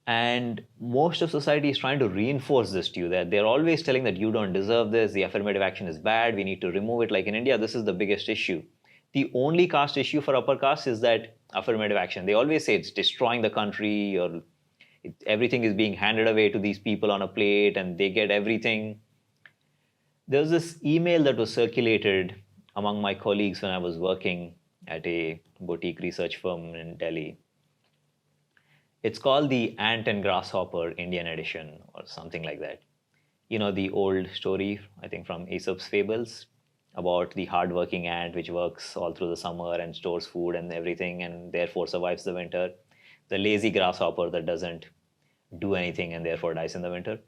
And most of society is trying to reinforce this to you, that they're always telling that you don't deserve this, the affirmative action is bad, we need to remove it. Like in India, this is the biggest issue. The only caste issue for upper caste is that affirmative action. They always say it's destroying the country, or everything is being handed away to these people on a plate and they get everything. There was this email that was circulated among my colleagues when I was working at a boutique research firm in Delhi. It's called the Ant and Grasshopper Indian edition or something like that. The old story, I think from Aesop's Fables, about the hardworking ant which works all through the summer and stores food and everything and therefore survives the winter. The lazy grasshopper that doesn't do anything and therefore dies in the winter.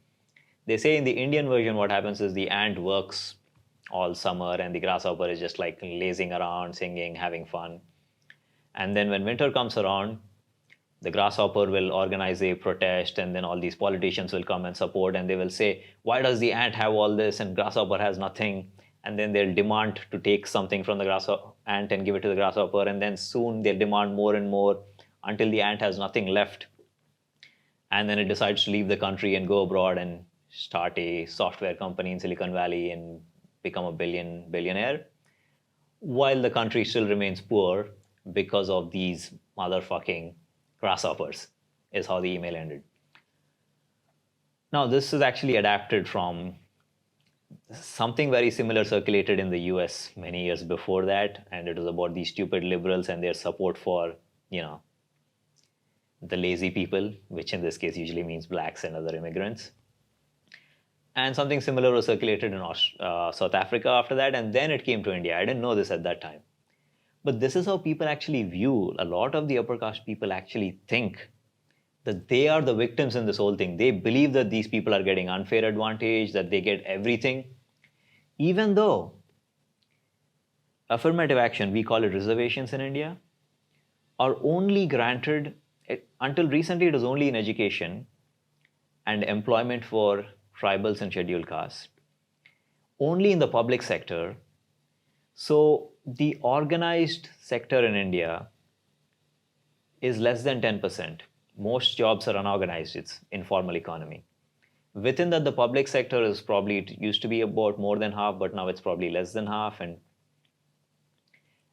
They say in the Indian version what happens is the ant works all summer and the grasshopper is just like lazing around, singing, having fun. And then when winter comes around, the grasshopper will organize a protest and then all these politicians will come and support and they will say, why does the ant have all this and grasshopper has nothing? And then they'll demand to take something from the ant and give it to the grasshopper, and then soon they'll demand more and more until the ant has nothing left. And then it decides to leave the country and go abroad and start a software company in Silicon Valley and become a billionaire, while the country still remains poor because of these motherfucking grasshoppers, is how the email ended. Now, this is actually adapted from something very similar circulated in the US many years before that, and it was about these stupid liberals and their support for, the lazy people, which in this case usually means blacks and other immigrants. And something similar was circulated in South Africa after that, and then it came to India. I didn't know this at that time. But this is how people actually view, a lot of the upper caste people actually think that they are the victims in this whole thing. They believe that these people are getting unfair advantage, that they get everything, even though affirmative action, we call it reservations in India, are only granted, until recently it was only in education and employment for tribals and scheduled castes, only in the public sector. So the organized sector in India is less than 10%. Most jobs are unorganized. It's informal economy. Within that, the public sector is probably, it used to be about more than half, but now it's probably less than half.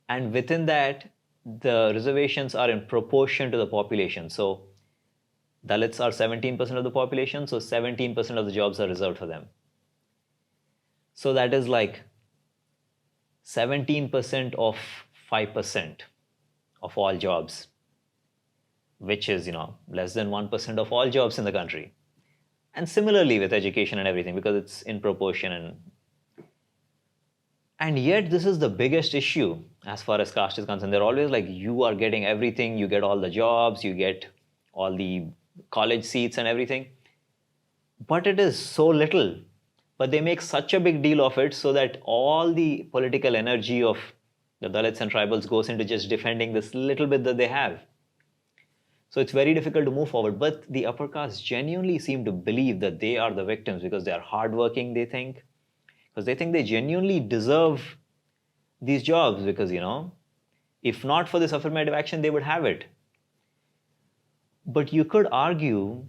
And within that, the reservations are in proportion to the population. So Dalits are 17% of the population, so 17% of the jobs are reserved for them. So that is like 17% of 5% of all jobs, which is, less than 1% of all jobs in the country. And similarly with education and everything, because it's in proportion. And yet this is the biggest issue as far as caste is concerned. They're always like, you are getting everything, you get all the jobs, you get all the college seats and everything. But it is so little. But they make such a big deal of it so that all the political energy of the Dalits and tribals goes into just defending this little bit that they have. So it's very difficult to move forward. But the upper caste genuinely seem to believe that they are the victims because they are hardworking, they think. Because they think they genuinely deserve these jobs because, if not for this affirmative action, they would have it. But you could argue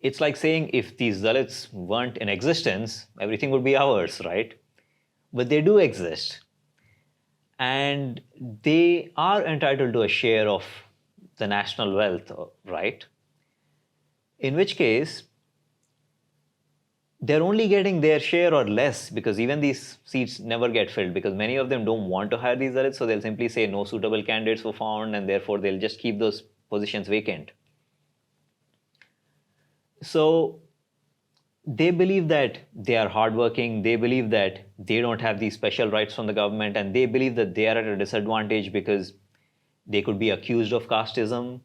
it's like saying if these Dalits weren't in existence, everything would be ours, right? But they do exist. And they are entitled to a share of the national wealth, right? In which case, they're only getting their share or less because even these seats never get filled because many of them don't want to hire these Dalits, so they'll simply say no suitable candidates were found and therefore they'll just keep those positions vacant. So they believe that they are hardworking, they believe that they don't have these special rights from the government, and they believe that they are at a disadvantage because they could be accused of casteism,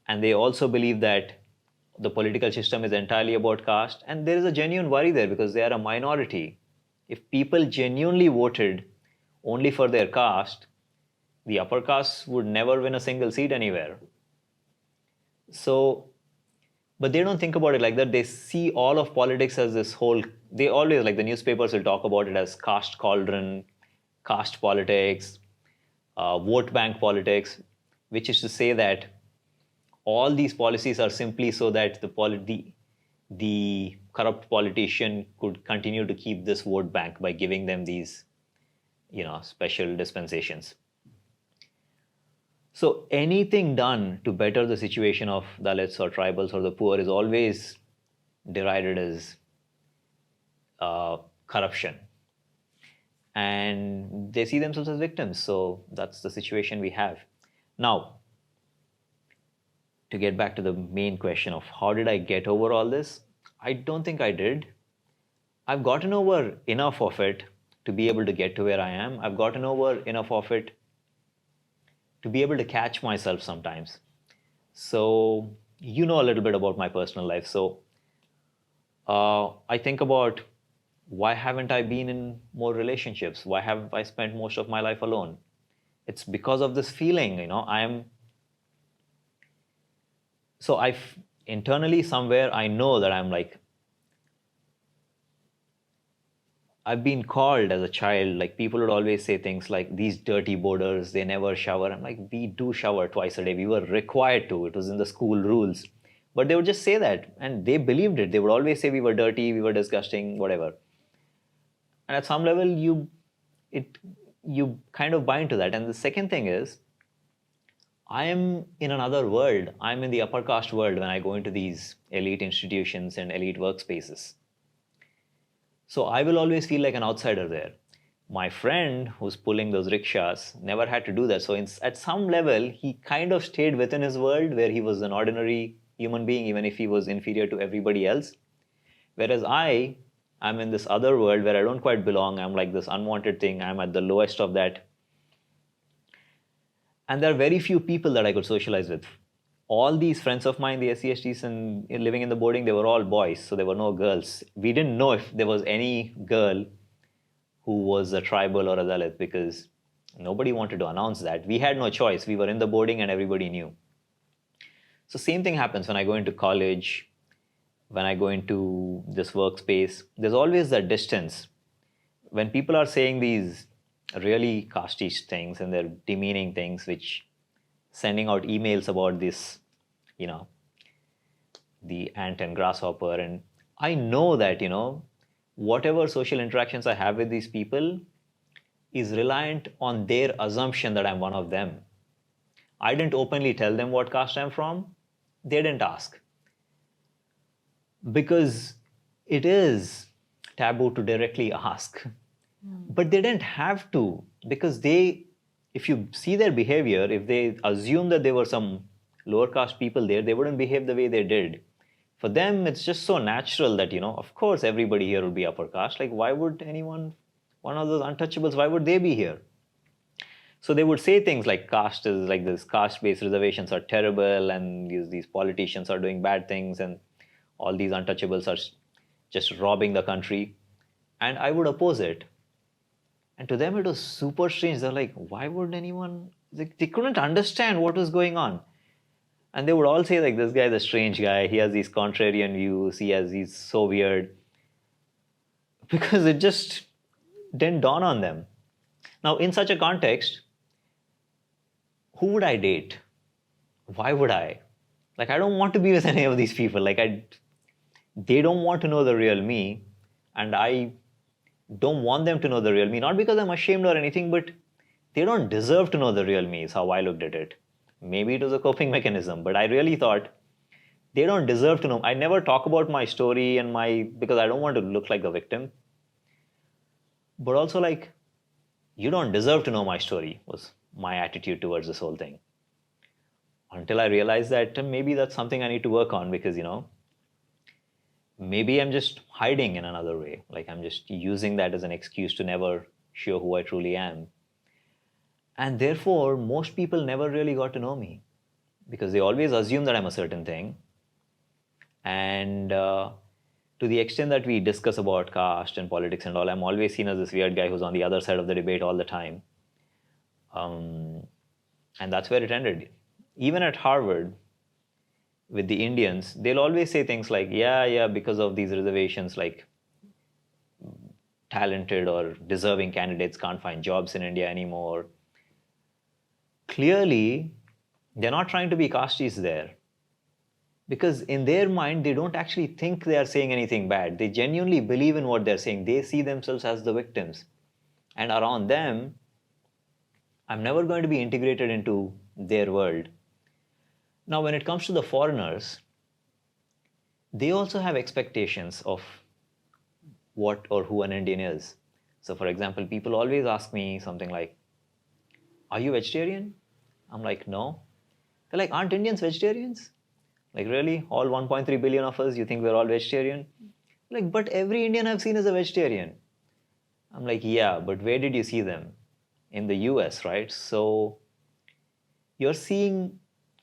and they also believe that the political system is entirely about caste, and there is a genuine worry there because they are a minority. If people genuinely voted only for their caste, the upper castes would never win a single seat anywhere. So, but they don't think about it like that. They see all of politics as this whole, they always, like the newspapers will talk about it as caste cauldron, caste politics, vote bank politics, which is to say that all these policies are simply so that the corrupt politician could continue to keep this vote bank by giving them these, special dispensations. So anything done to better the situation of Dalits or tribals or the poor is always derided as corruption. And they see themselves as victims. So that's the situation we have. Now, to get back to the main question of how did I get over all this? I don't think I did. I've gotten over enough of it to be able to get to where I am. I've gotten over enough of it to be able to catch myself sometimes. So, you know a little bit about my personal life. So, I think about why haven't I been in more relationships? Why have I spent most of my life alone? It's because of this feeling, So I've internally somewhere I know that I'm like, I've been called as a child, like people would always say things like these dirty boarders, they never shower. I'm like, we do shower twice a day. We were required to. It was in the school rules. But they would just say that and they believed it. They would always say we were dirty, we were disgusting, whatever. And at some level you kind of bind to that. And the second thing is I am in another world. I'm in the upper caste world when I go into these elite institutions and elite workspaces. So I will always feel like an outsider there. My friend who's pulling those rickshaws never had to do that. So at some level, he kind of stayed within his world where he was an ordinary human being, even if he was inferior to everybody else. Whereas I'm in this other world where I don't quite belong. I'm like this unwanted thing. I'm at the lowest of that. And there are very few people that I could socialize with. All these friends of mine, the SCSTs and living in the boarding, they were all boys, so there were no girls. We didn't know if there was any girl who was a tribal or a Dalit because nobody wanted to announce that. We had no choice. We were in the boarding and everybody knew. So same thing happens when I go into college, when I go into this workspace. There's always that distance. When people are saying these really castish things and they're demeaning things, which sending out emails about this, the ant and grasshopper. And I know that, whatever social interactions I have with these people is reliant on their assumption that I'm one of them. I didn't openly tell them what caste I'm from. They didn't ask. Because it is taboo to directly ask. But they didn't have to because if you see their behavior, if they assume that there were some lower caste people there, they wouldn't behave the way they did. For them, it's just so natural that, of course, everybody here would be upper caste. Like, why would anyone, one of those untouchables, why would they be here? So they would say things like caste is like this, caste-based reservations are terrible and these politicians are doing bad things and all these untouchables are just robbing the country. And I would oppose it. And to them, it was super strange. They're like, why would anyone? They couldn't understand what was going on. And they would all say, like, this guy's a strange guy. He has these contrarian views. He's so weird. Because it just didn't dawn on them. Now, in such a context, who would I date? Why would I? Like, I don't want to be with any of these people. They don't want to know the real me. And I don't want them to know the real me. Not because I'm ashamed or anything, but they don't deserve to know the real me, is how I looked at it. Maybe it was a coping mechanism, but I really thought they don't deserve to know. I never talk about my story because I don't want to look like the victim. But also, like, you don't deserve to know my story, was my attitude towards this whole thing. Until I realized that maybe that's something I need to work on because, maybe I'm just hiding in another way. Like, I'm just using that as an excuse to never show who I truly am. And therefore, most people never really got to know me because they always assume that I'm a certain thing. And to the extent that we discuss about caste and politics and all, I'm always seen as this weird guy who's on the other side of the debate all the time. And that's where it ended. Even at Harvard, with the Indians, they'll always say things like, yeah, because of these reservations, like talented or deserving candidates can't find jobs in India anymore. Clearly, they're not trying to be castes there. Because in their mind, they don't actually think they are saying anything bad. They genuinely believe in what they're saying. They see themselves as the victims. And around them, I'm never going to be integrated into their world. Now, when it comes to the foreigners, they also have expectations of what or who an Indian is. So, for example, people always ask me something like, are you vegetarian? I'm like, no. They're like, aren't Indians vegetarians? Like, really? All 1.3 billion of us, you think we're all vegetarian? Like, but every Indian I've seen is a vegetarian. I'm like, yeah, but where did you see them? In the US, right? So you're seeing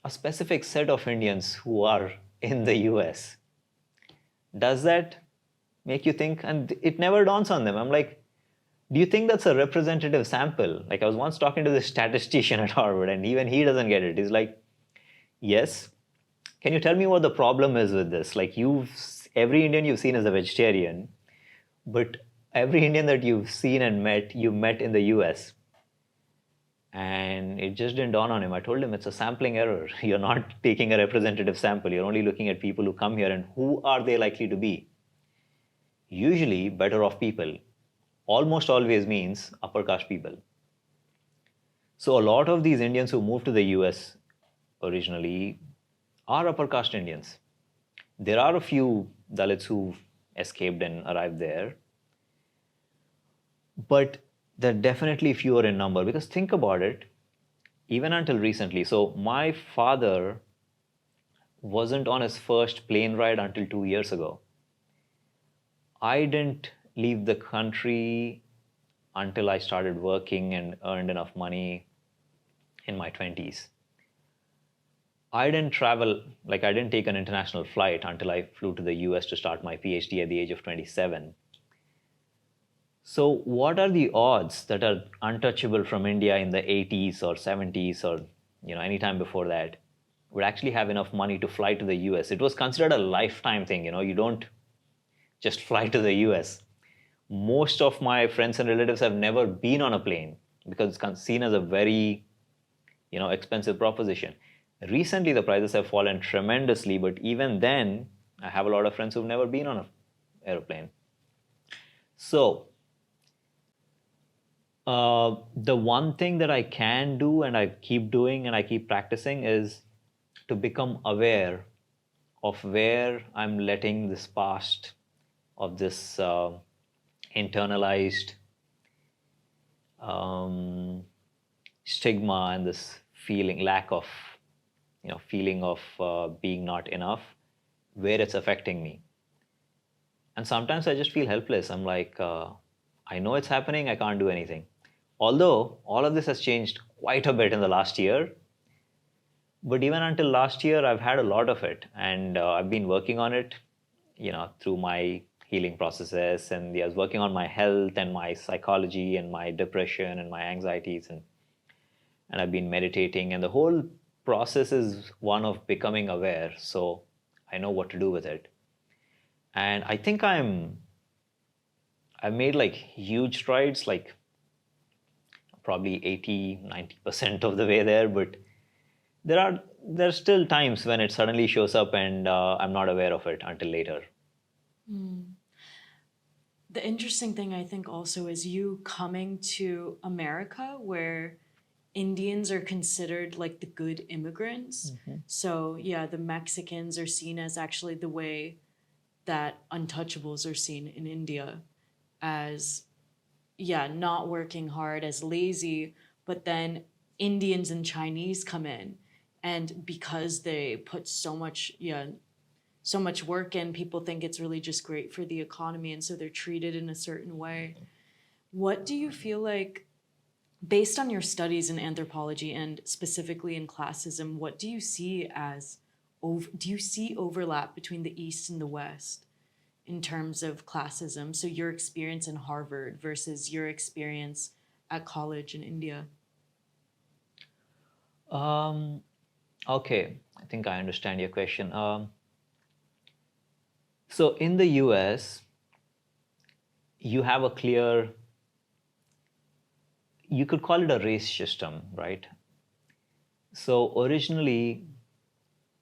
a specific set of Indians who are in the US. Does that make you think? And it never dawns on them. I'm like, do you think that's a representative sample? Like, I was once talking to this statistician at Harvard, and even he doesn't get it. He's like, yes. Can you tell me what the problem is with this? Like, every Indian you've seen is a vegetarian, but every Indian that you've seen and met, you met in the US. And it just didn't dawn on him. I told him it's a sampling error. You're not taking a representative sample. You're only looking at people who come here and who are they likely to be? Usually, better off people almost always means upper caste people. So a lot of these Indians who moved to the US originally are upper caste Indians. There are a few Dalits who escaped and arrived there, but they're definitely fewer in number because think about it, even until recently. So my father wasn't on his first plane ride until 2 years ago. I didn't leave the country until I started working and earned enough money in my 20s. I didn't travel, like I didn't take an international flight until I flew to the US to start my PhD at the age of 27. So what are the odds that are untouchable from India in the 80s or 70s or any time before that would actually have enough money to fly to the US? It was considered a lifetime thing, you don't just fly to the US. Most of my friends and relatives have never been on a plane because it's seen as a very expensive proposition. Recently the prices have fallen tremendously, but even then I have a lot of friends who've never been on an airplane. So the one thing that I can do and I keep doing and I keep practicing is to become aware of where I'm letting this past of this internalized stigma and this lack of feeling of being not enough, where it's affecting me. And sometimes I just feel helpless. I'm like, I know it's happening, I can't do anything. Although all of this has changed quite a bit in the last year, but even until last year, I've had a lot of it. And I've been working on it, through my healing processes. And I was working on my health and my psychology and my depression and my anxieties. And I've been meditating. And the whole process is one of becoming aware, so I know what to do with it. And I think I've made like huge strides, like probably 80-90% of the way there, but there's still times when it suddenly shows up and I'm not aware of it until later. The interesting thing, I think, also is you coming to America where Indians are considered like the good immigrants. So, yeah, the Mexicans are seen as actually the way that untouchables are seen in India as, yeah, not working hard, as lazy. But then Indians and Chinese come in, and because they put so much, so much work in, people think it's really just great for the economy, and so they're treated in a certain way. What do you feel like, based on your studies in anthropology and specifically in classism, what do you see as do you see overlap between the East and the West in terms of classism? So your experience in Harvard versus your experience at college in India. Okay, I think I understand your question. So in the US, you have a clear, you could call it a race system, right? So originally,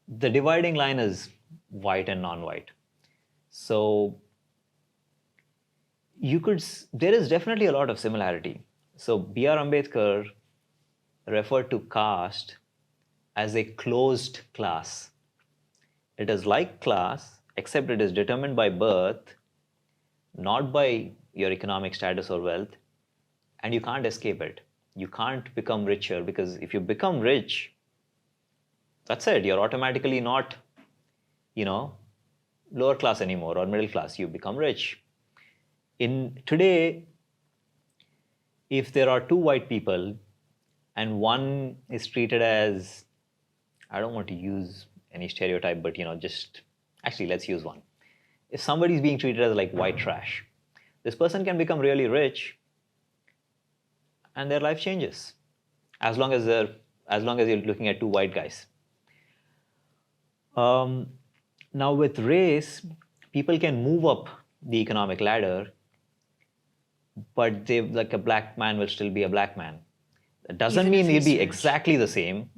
the dividing line is white and non-white. So there is definitely a lot of similarity. So B.R. Ambedkar referred to caste as a closed class. It is like class, except it is determined by birth, not by your economic status or wealth, and you can't escape it. You can't become richer, because if you become rich, that's it. You're automatically not, lower class anymore or middle class. You become rich. In today, if there are two white people and one is treated as, I don't want to use any stereotype, but just actually let's use one. If somebody is being treated as like white trash, this person can become really rich and their life changes, as long as you're looking at two white guys. Now with race, people can move up the economic ladder, but like a black man will still be a black man. It doesn't Even if mean he'll he's be rich. exactly the same.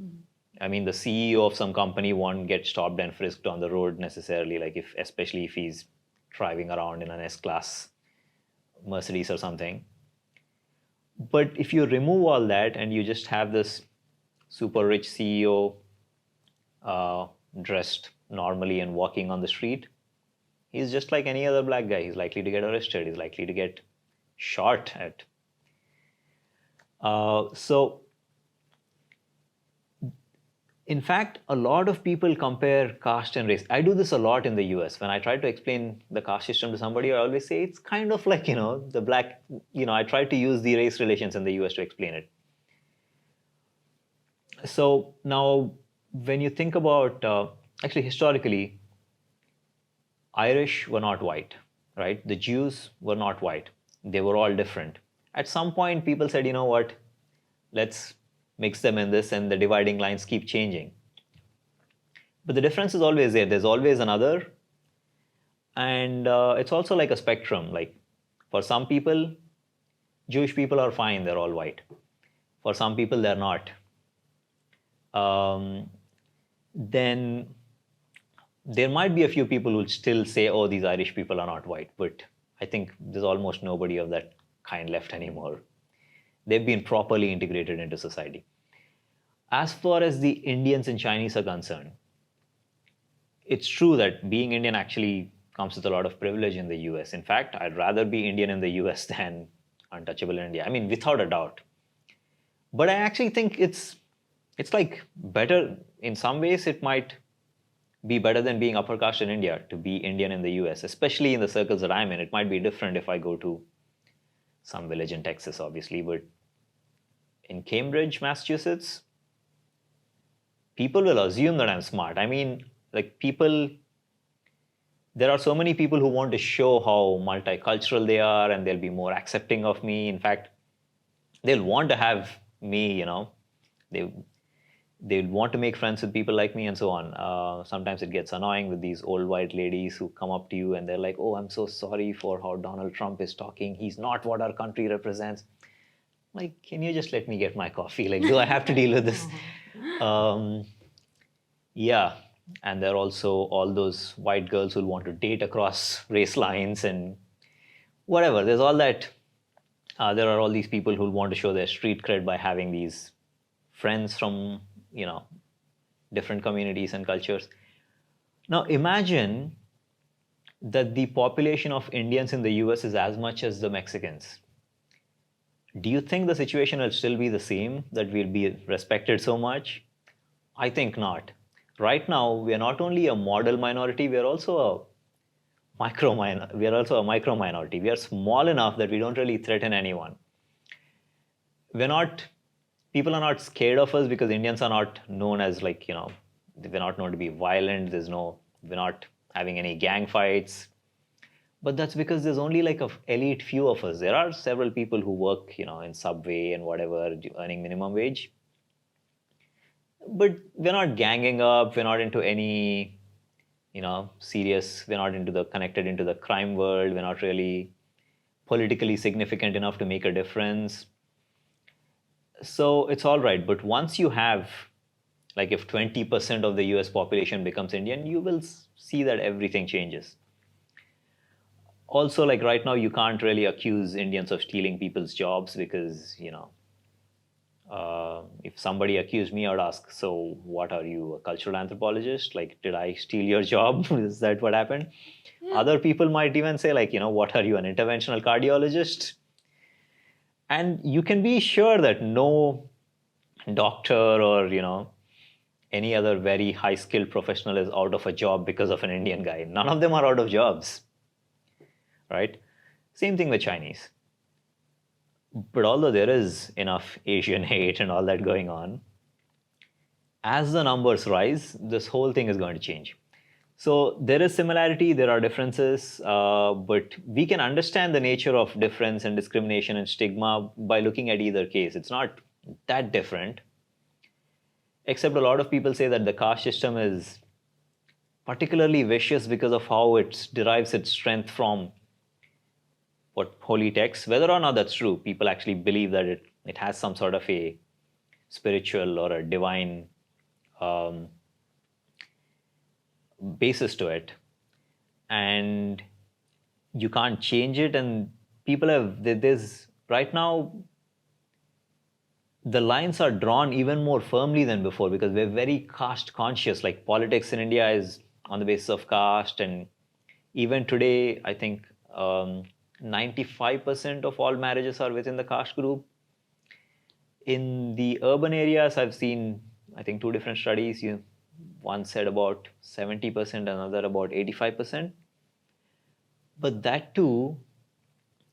I mean, the CEO of some company won't get stopped and frisked on the road necessarily, like especially if he's driving around in an S-Class Mercedes or something. But if you remove all that and you just have this super rich CEO dressed normally and walking on the street, he's just like any other black guy. He's likely to get arrested. He's likely to get shot at. So, in fact, a lot of people compare caste and race. I do this a lot in the US. When I try to explain the caste system to somebody, I always say it's kind of like, the black, I try to use the race relations in the US to explain it. So now, when you think about, actually historically, Irish were not white, right? The Jews were not white. They were all different. At some point, people said, you know what, let's mix them in this, and the dividing lines keep changing. But the difference is always there. There's always another. And it's also like a spectrum. Like for some people, Jewish people are fine. They're all white. For some people, they're not. Then there might be a few people who still say, oh, these Irish people are not white. But I think there's almost nobody of that kind left anymore. They've been properly integrated into society. As far as the Indians and Chinese are concerned, it's true that being Indian actually comes with a lot of privilege in the US. In fact, I'd rather be Indian in the US than untouchable in India. I mean, without a doubt. But I actually think it's like better. In some ways, it might be better than being upper caste in India to be Indian in the US, especially in the circles that I'm in. It might be different if I go to some village in Texas, obviously, but in Cambridge, Massachusetts, people will assume that I'm smart. I mean, like there are so many people who want to show how multicultural they are, and they'll be more accepting of me. In fact, they'll want to have me, they want to make friends with people like me and so on. Sometimes it gets annoying with these old white ladies who come up to you and they're like, oh, I'm so sorry for how Donald Trump is talking. He's not what our country represents. Like, can you just let me get my coffee? Like, do I have to deal with this? Yeah. And there are also all those white girls who want to date across race lines and whatever. There's all that. There are all these people who want to show their street cred by having these friends from, different communities and cultures. Now imagine that the population of Indians in the US is as much as the Mexicans. Do you think the situation will still be the same, that we'll be respected so much? I think not. Right now, we are not only a model minority, we are also a micro minority. We are small enough that we don't really threaten anyone. People are not scared of us because Indians are not known as we're not known to be violent. We're not having any gang fights. But that's because there's only like a elite few of us. There are several people who work, in Subway and whatever, earning minimum wage. But we're not ganging up. We're not into any, serious. We're not connected into the crime world. We're not really politically significant enough to make a difference. So it's all right. But once you have, like if 20% of the US population becomes Indian, you will see that everything changes. Also, like right now, you can't really accuse Indians of stealing people's jobs because, if somebody accused me, I would ask, so what are you, a cultural anthropologist? Like, did I steal your job? Is that what happened? Yeah. Other people might even say, like, what are you, an interventional cardiologist? And you can be sure that no doctor or, any other very high skilled professional is out of a job because of an Indian guy. None of them are out of jobs, right? Same thing with Chinese. But although there is enough Asian hate and all that going on, as the numbers rise, this whole thing is going to change. So there is similarity, there are differences, but we can understand the nature of difference and discrimination and stigma by looking at either case. It's not that different, except a lot of people say that the caste system is particularly vicious because of how it derives its strength from holy texts. Whether or not that's true, people actually believe that it has some sort of a spiritual or a divine basis to it, and you can't change it. And people there's right now, the lines are drawn even more firmly than before because we're very caste conscious. Like politics in India is on the basis of caste, and even today, I think 95% of all marriages are within the caste group. In the urban areas, I've seen, I think, two different studies. One said about 70%, another about 85%. But that too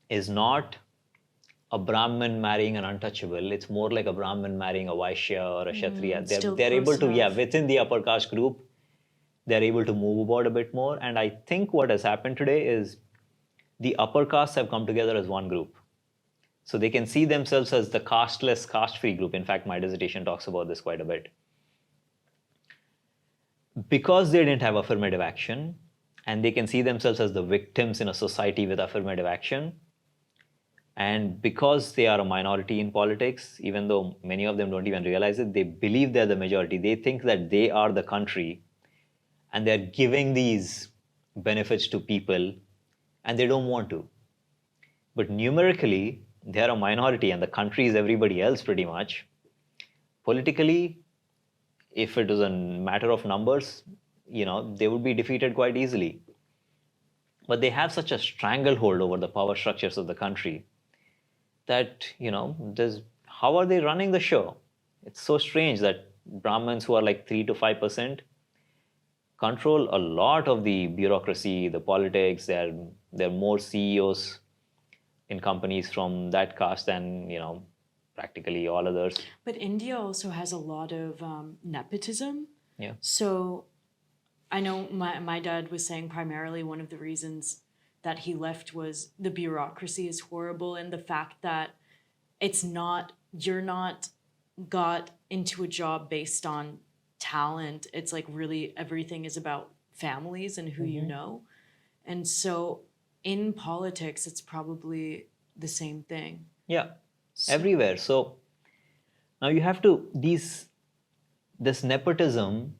is not a Brahmin marrying an untouchable. It's more like a Brahmin marrying a Vaishya or a Kshatriya. They're able to, within the upper caste group, they're able to move about a bit more. And I think what has happened today is the upper castes have come together as one group. So they can see themselves as the casteless, caste-free group. In fact, my dissertation talks about this quite a bit. Because they didn't have affirmative action, and they can see themselves as the victims in a society with affirmative action, and because they are a minority in politics, even though many of them don't even realize it, they believe they're the majority. They think that they are the country, and they're giving these benefits to people, and they don't want to. But numerically, they're a minority, and the country is everybody else pretty much. Politically, if it was a matter of numbers, they would be defeated quite easily. But they have such a stranglehold over the power structures of the country that, how are they running the show? It's so strange that Brahmins, who are like 3 to 5%, control a lot of the bureaucracy, the politics. There are more CEOs in companies from that caste than, practically all others. But India also has a lot of nepotism. Yeah. So I know my dad was saying primarily one of the reasons that he left was the bureaucracy is horrible, and the fact that you're not got into a job based on talent. It's like really everything is about families and who you know. And so in politics, it's probably the same thing. Yeah, everywhere. So now you have to, this nepotism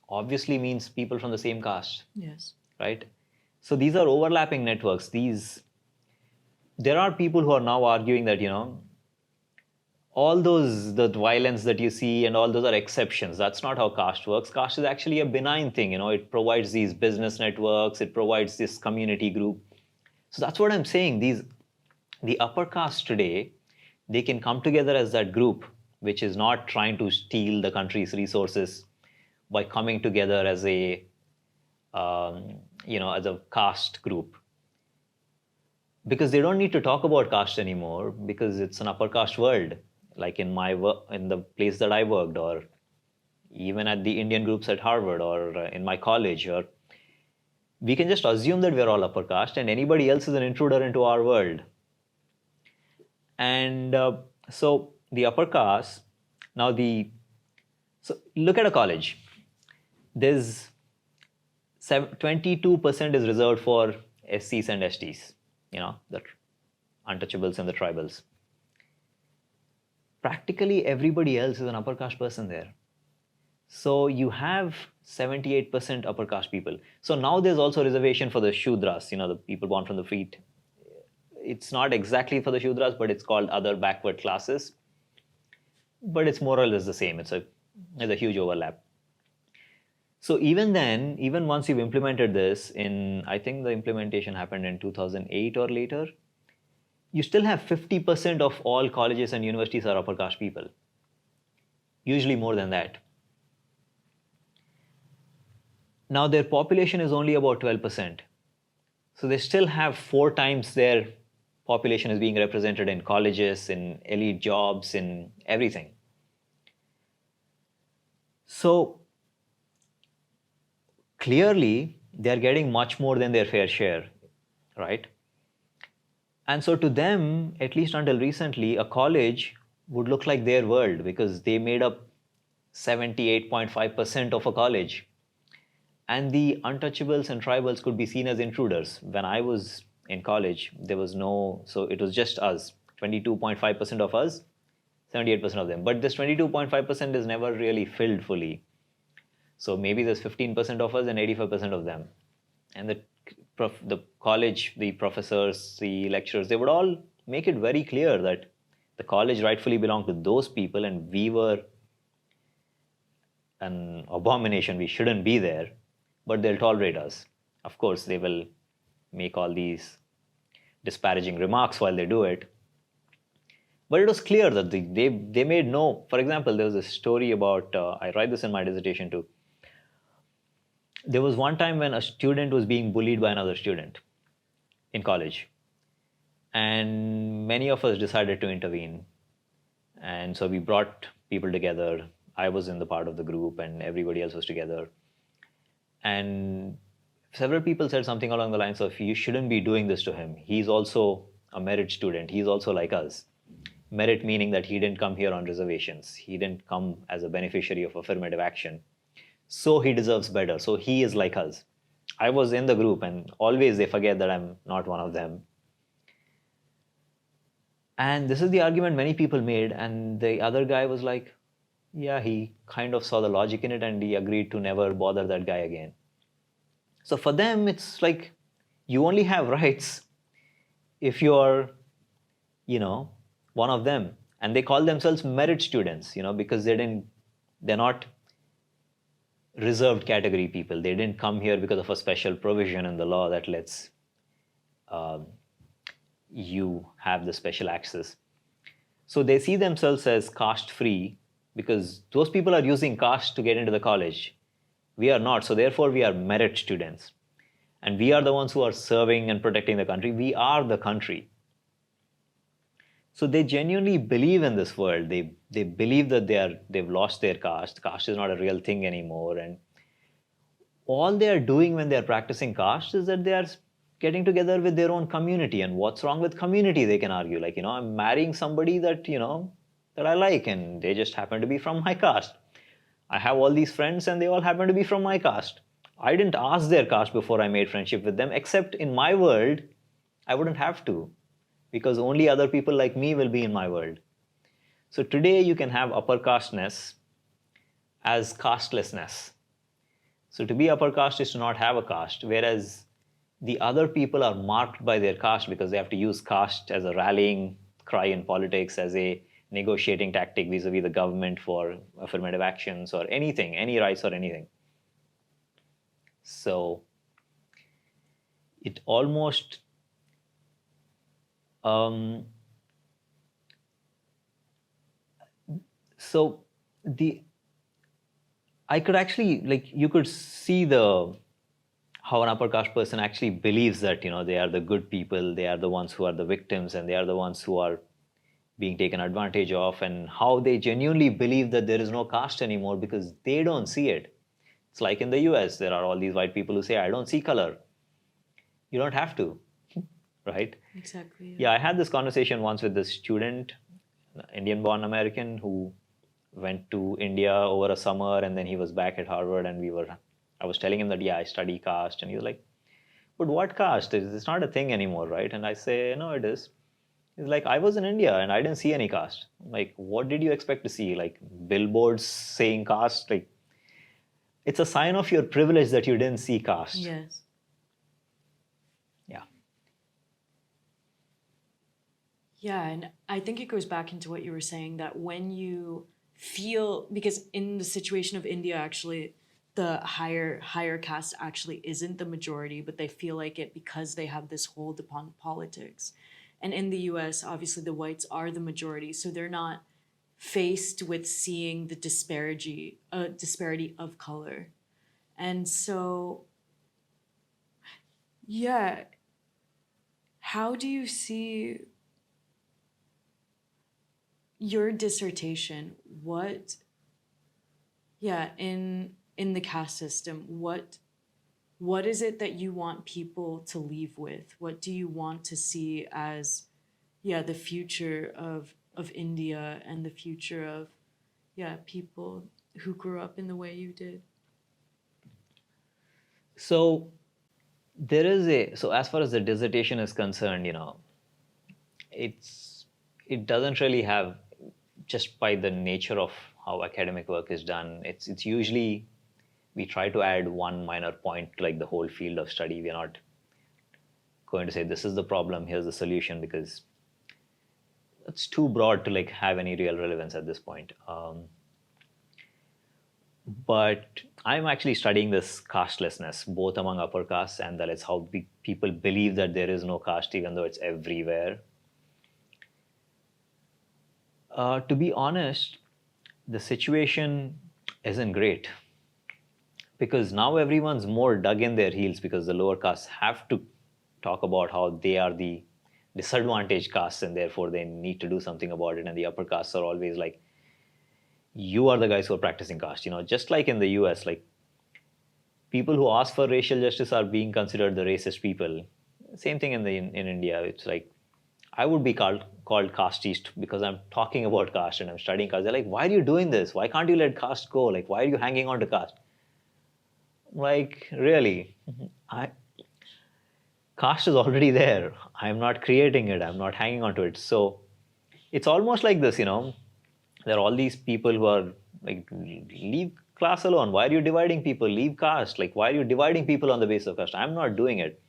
obviously means people from the same caste, Yes. right? So these are overlapping networks. There are people who are now arguing that, all the violence that you see and all those are exceptions. That's not how caste works. Caste is actually a benign thing. It provides these business networks. It provides this community group. So that's what I'm saying. The upper caste today, they can come together as that group, which is not trying to steal the country's resources by coming together as as a caste group. Because they don't need to talk about caste anymore because it's an upper caste world, like in my work, in the place that I worked, or even at the Indian groups at Harvard, or in my college, or we can just assume that we're all upper caste and anybody else is an intruder into our world. And so the upper caste, now so look at a college. There's 22% is reserved for SCs and STs, the untouchables and the tribals. Practically everybody else is an upper caste person there. So you have 78% upper caste people. So now there's also reservation for the Shudras, the people born from the feet. It's not exactly for the Shudras, but it's called other backward classes. But it's more or less the same. There's a huge overlap. So even then, even once you've implemented this I think the implementation happened in 2008 or later, you still have 50% of all colleges and universities are upper caste people. Usually more than that. Now their population is only about 12%. So they still have 4 times their population is being represented in colleges, in elite jobs, in everything. So clearly, they're getting much more than their fair share, right? And so to them, at least until recently, a college would look like their world because they made up 78.5% of a college. And the untouchables and tribals could be seen as intruders. When I was in college, there was so it was just us, 22.5% of us, 78% of them. But this 22.5% is never really filled fully. So maybe there's 15% of us and 85% of them. And the college, the professors, the lecturers, they would all make it very clear that the college rightfully belonged to those people and we were an abomination. We shouldn't be there, but they'll tolerate us. Of course, they will make all these disparaging remarks while they do it. But it was clear that they made no, for example, there was a story about, I write this in my dissertation too. There was one time when a student was being bullied by another student in college. And many of us decided to intervene. And so we brought people together. I was in the part of the group and everybody else was together. And several people said something along the lines of, you shouldn't be doing this to him. He's also a merit student. He's also like us. Merit meaning that he didn't come here on reservations. He didn't come as a beneficiary of affirmative action. So he deserves better. So he is like us. I was in the group and always they forget that I'm not one of them. And this is the argument many people made. And the other guy was like, yeah, he kind of saw the logic in it and he agreed to never bother that guy again. So for them, it's like you only have rights if you're, one of them. And they call themselves merit students, because they're not reserved category people. They didn't come here because of a special provision in the law that lets you have the special access. So they see themselves as caste free because those people are using caste to get into the college. We are not. So therefore, we are merit students. And we are the ones who are serving and protecting the country. We are the country. So they genuinely believe in this world. They believe that they've lost their caste. Caste is not a real thing anymore. And all they are doing when they're practicing caste is that they are getting together with their own community. And what's wrong with community, they can argue. Like, I'm marrying somebody that, that I like, and they just happen to be from my caste. I have all these friends, and they all happen to be from my caste. I didn't ask their caste before I made friendship with them, except in my world, I wouldn't have to, because only other people like me will be in my world. So today you can have upper casteness as castelessness. So to be upper caste is to not have a caste, whereas the other people are marked by their caste because they have to use caste as a rallying cry in politics, as a negotiating tactic vis-a-vis the government for affirmative actions or anything, any rights or anything. So it almost so the I could actually, like, you could see the how an upper caste person actually believes that they are the good people, they are the ones who are the victims, and they are the ones who are being taken advantage of, and how they genuinely believe that there is no caste anymore because they don't see it. It's like in the US, there are all these white people who say, I don't see color. You don't have to, right? Exactly. Yeah, I had this conversation once with this student, Indian born American, who went to India over a summer, and then he was back at Harvard, and I was telling him that, yeah, I study caste, and he was like, but what caste? It's not a thing anymore, right? And I say, no, it is. He's like, I was in India and I didn't see any caste. I'm like, what did you expect to see? Like billboards saying caste? Like, it's a sign of your privilege that you didn't see caste. Yes. Yeah. Yeah, and I think it goes back into what you were saying, that when you feel, because in the situation of India, actually, the higher caste actually isn't the majority, but they feel like it because they have this hold upon politics. And in the US, obviously the whites are the majority, so they're not faced with seeing the disparity of color. And so, yeah, how do you see your dissertation? What, yeah, in the caste system, what is it that you want people to leave with? What do you want to see as, yeah, the future of India and the future of, yeah, people who grew up in the way you did? So so as far as the dissertation is concerned, it's it doesn't really have, just by the nature of how academic work is done, it's usually we try to add one minor point to like the whole field of study. We're not going to say this is the problem, here's the solution, because it's too broad to like have any real relevance at this point. But I'm actually studying this castelessness, both among upper castes and Dalits, how people believe that there is no caste, even though it's everywhere. To be honest, the situation isn't great because now everyone's more dug in their heels because the lower castes have to talk about how they are the disadvantaged castes and therefore they need to do something about it. And the upper castes are always like, you are the guys who are practicing caste. Just like in the US, like people who ask for racial justice are being considered the racist people. Same thing in India. It's like I would be called casteist because I'm talking about caste and I'm studying caste. They're like, why are you doing this? Why can't you let caste go? Like, why are you hanging on to caste? Like, really, caste is already there. I'm not creating it. I'm not hanging on to it. So it's almost like this, there are all these people who are like, leave class alone. Why are you dividing people? Leave caste. Like, why are you dividing people on the basis of caste? I'm not doing it.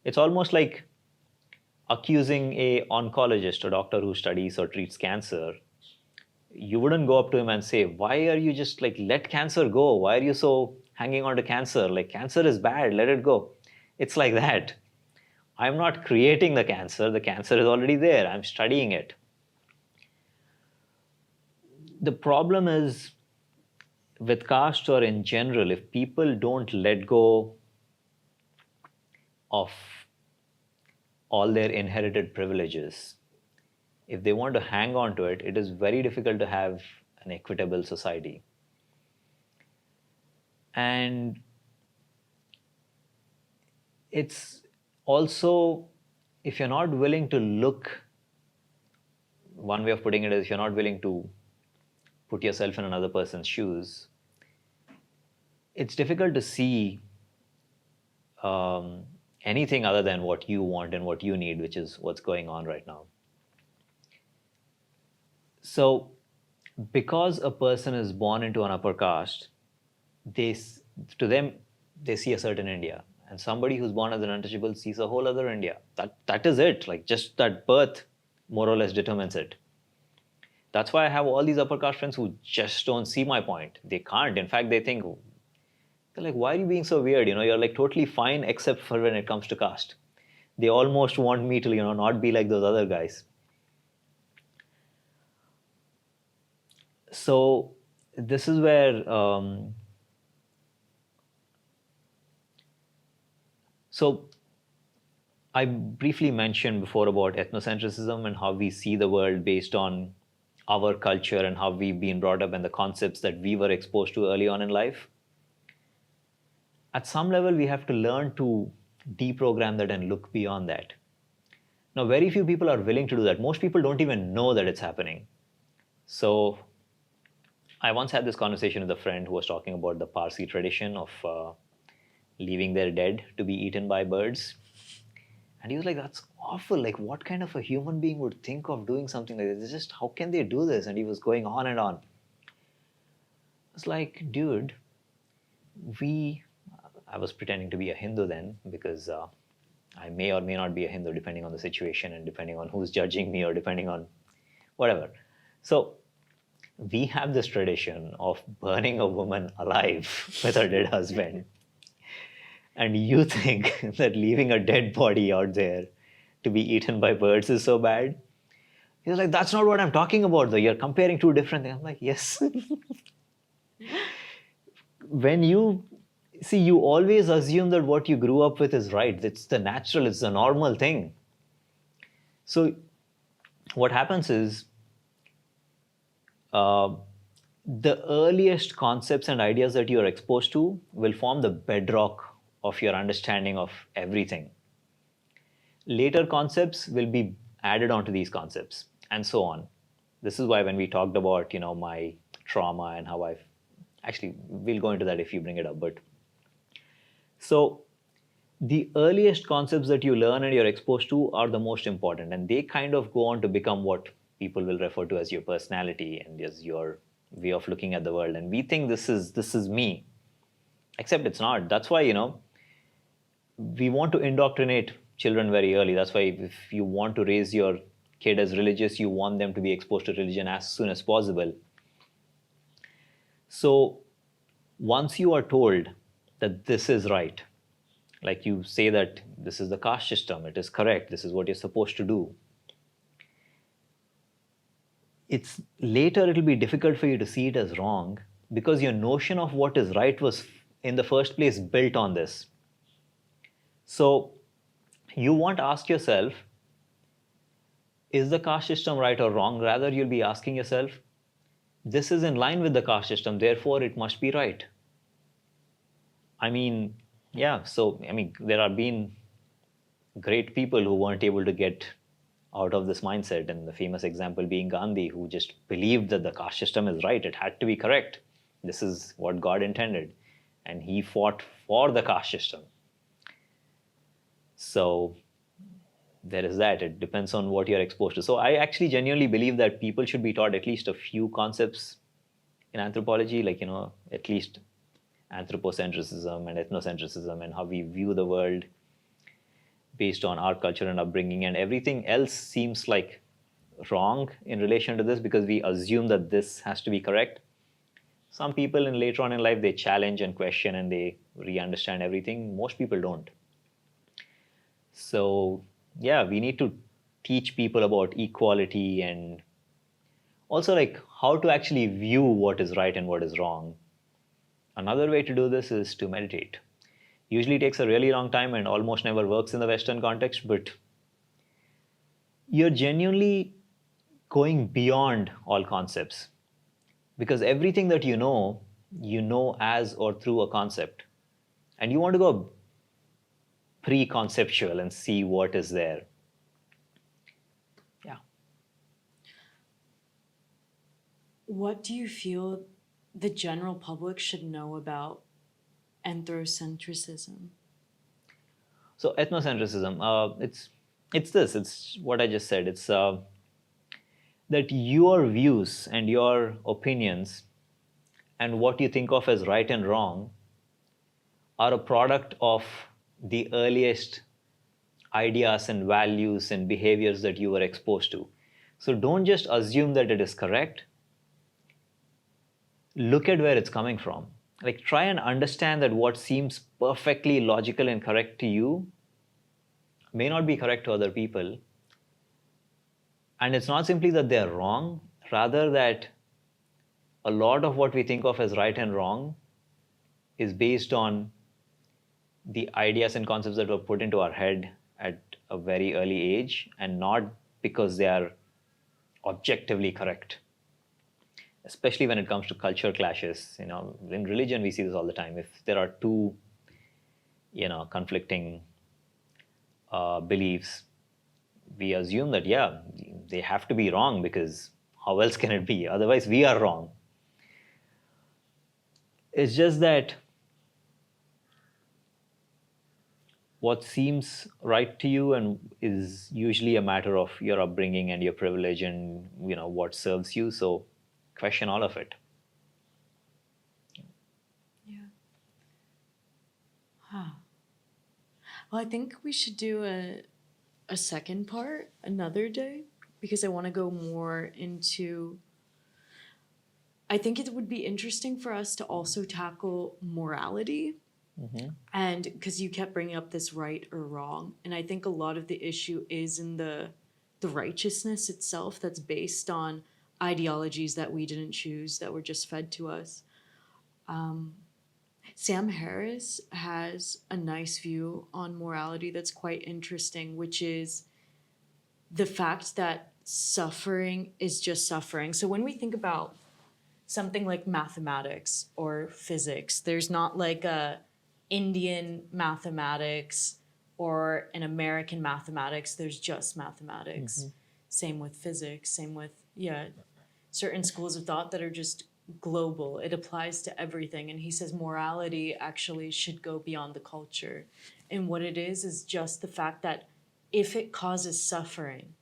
It's almost like accusing a oncologist, a doctor who studies or treats cancer. You wouldn't go up to him and say, why are you just like, let cancer go? Why are you so hanging on to cancer? Like, cancer is bad, let it go. It's like that. I'm not creating the cancer is already there. I'm studying it. The problem is with caste or in general, if people don't let go of all their inherited privileges, if they want to hang on to it, it is very difficult to have an equitable society. And it's also, if you're not willing to look one way of putting it is if you're not willing to put yourself in another person's shoes, it's difficult to see anything other than what you want and what you need, which is what's going on right now. So, because a person is born into an upper caste, they, to them, they see a certain India. And somebody who's born as an untouchable sees a whole other India. That is it. Like just that birth more or less determines it. That's why I have all these upper caste friends who just don't see my point. They can't. In fact, they think, they're like, why are you being so weird? You're like totally fine except for when it comes to caste. They almost want me to, not be like those other guys. So this is where so I briefly mentioned before about ethnocentrism and how we see the world based on our culture and how we've been brought up and the concepts that we were exposed to early on in life. At some level, we have to learn to deprogram that and look beyond that. Now, very few people are willing to do that. Most people don't even know that it's happening. So I once had this conversation with a friend who was talking about the Parsi tradition of leaving their dead to be eaten by birds. And he was like, that's awful. Like, what kind of a human being would think of doing something like this? It's just, how can they do this? And he was going on and on. It's like, dude, I was pretending to be a Hindu then because I may or may not be a Hindu depending on the situation and depending on who's judging me or depending on whatever. So we have this tradition of burning a woman alive with her dead husband. And you think that leaving a dead body out there to be eaten by birds is so bad? He's like, that's not what I'm talking about, though. You're comparing two different things. I'm like, yes. When you see, you always assume that what you grew up with is right. It's the natural, it's the normal thing. So what happens is the earliest concepts and ideas that you are exposed to will form the bedrock of your understanding of everything. Later concepts will be added onto these concepts and so on. This is why when we talked about, my trauma and how actually, we'll go into that if you bring it up, but so the earliest concepts that you learn and you're exposed to are the most important, and they kind of go on to become what people will refer to as your personality and as your way of looking at the world. And we think this is me, except it's not. That's why, we want to indoctrinate children very early. That's why if you want to raise your kid as religious, you want them to be exposed to religion as soon as possible. So once you are told that this is right, like you say that this is the caste system, it is correct, this is what you're supposed to do, it's later it'll be difficult for you to see it as wrong because your notion of what is right was in the first place built on this. So you won't ask yourself, is the caste system right or wrong? Rather, you'll be asking yourself, this is in line with the caste system, therefore it must be right. There have been great people who weren't able to get out of this mindset, and the famous example being Gandhi, who just believed that the caste system is right, it had to be correct. This is what God intended. And he fought for the caste system. So there is that. It depends on what you're exposed to. So I actually genuinely believe that people should be taught at least a few concepts in anthropology, like, at least anthropocentrism and ethnocentrism and how we view the world based on our culture and upbringing, and everything else seems like wrong in relation to this because we assume that this has to be correct. Some people later on in life, they challenge and question and they re-understand everything. Most people don't. So yeah, we need to teach people about equality and also like how to actually view what is right and what is wrong. Another way to do this is to meditate. Usually takes a really long time and almost never works in the Western context, but you're genuinely going beyond all concepts because everything that you know as or through a concept, and you want to go pre-conceptual and see what is there. Yeah. what do you feel the general public should know about anthropocentrism? So ethnocentrism, it's what I just said. It's that your views and your opinions and what you think of as right and wrong are a product of the earliest ideas and values and behaviors that you were exposed to. So don't just assume that it is correct. Look at where it's coming from. Like, try and understand that what seems perfectly logical and correct to you may not be correct to other people. And it's not simply that they're wrong, rather that a lot of what we think of as right and wrong is based on the ideas and concepts that were put into our head at a very early age, and not because they are objectively correct. Especially when it comes to culture clashes. In religion we see this all the time. If there are two conflicting beliefs, we assume that they have to be wrong, because how else can it be? Otherwise we are wrong. It's just that what seems right to you and is usually a matter of your upbringing and your privilege and what serves you. So question all of it. Yeah. Huh. Well, I think we should do a second part another day, because I want to go more into. I think it would be interesting for us to also tackle morality. Mm-hmm. And because you kept bringing up this right or wrong. And I think a lot of the issue is in the righteousness itself, that's based on ideologies that we didn't choose, that were just fed to us. Sam Harris has a nice view on morality that's quite interesting, which is the fact that suffering is just suffering. So when we think about something like mathematics or physics, there's not like a Indian mathematics or an American mathematics. There's just mathematics. Mm-hmm. Same with physics, same with, certain schools of thought that are just global. It applies to everything. And he says morality actually should go beyond the culture. And what it is just the fact that if it causes suffering,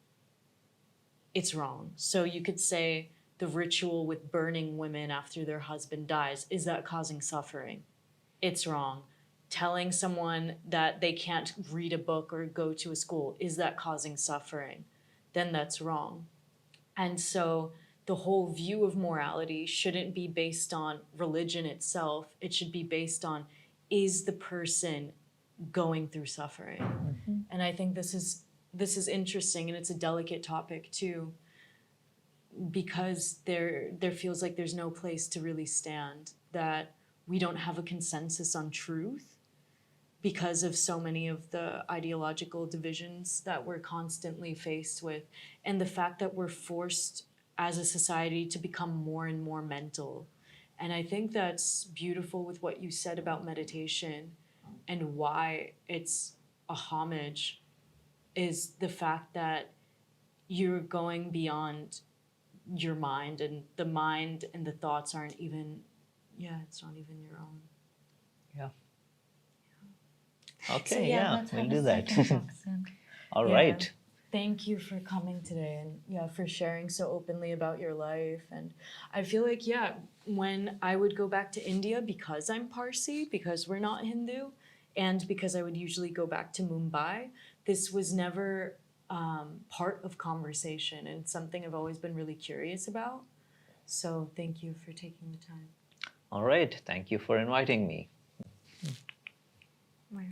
it's wrong. So you could say the ritual with burning women after their husband dies, is that causing suffering? It's wrong. Telling someone that they can't read a book or go to a school, is that causing suffering? Then that's wrong. And so the whole view of morality shouldn't be based on religion itself. It should be based on, is the person going through suffering? Mm-hmm. And I think this is interesting, and it's a delicate topic too, because there feels like there's no place to really stand, that we don't have a consensus on truth because of so many of the ideological divisions that we're constantly faced with, and the fact that we're forced as a society to become more and more mental. And I think that's beautiful with what you said about meditation, and why it's a homage is the fact that you're going beyond your mind, and the mind and the thoughts aren't even, it's not even your own. Yeah. Okay, So let's we'll have do a that. second talk soon. All right. Thank you for coming today, and for sharing so openly about your life. And I feel like, when I would go back to India, because I'm Parsi, because we're not Hindu, and because I would usually go back to Mumbai, this was never part of conversation, and something I've always been really curious about. So thank you for taking the time. All right. Thank you for inviting me. Wow.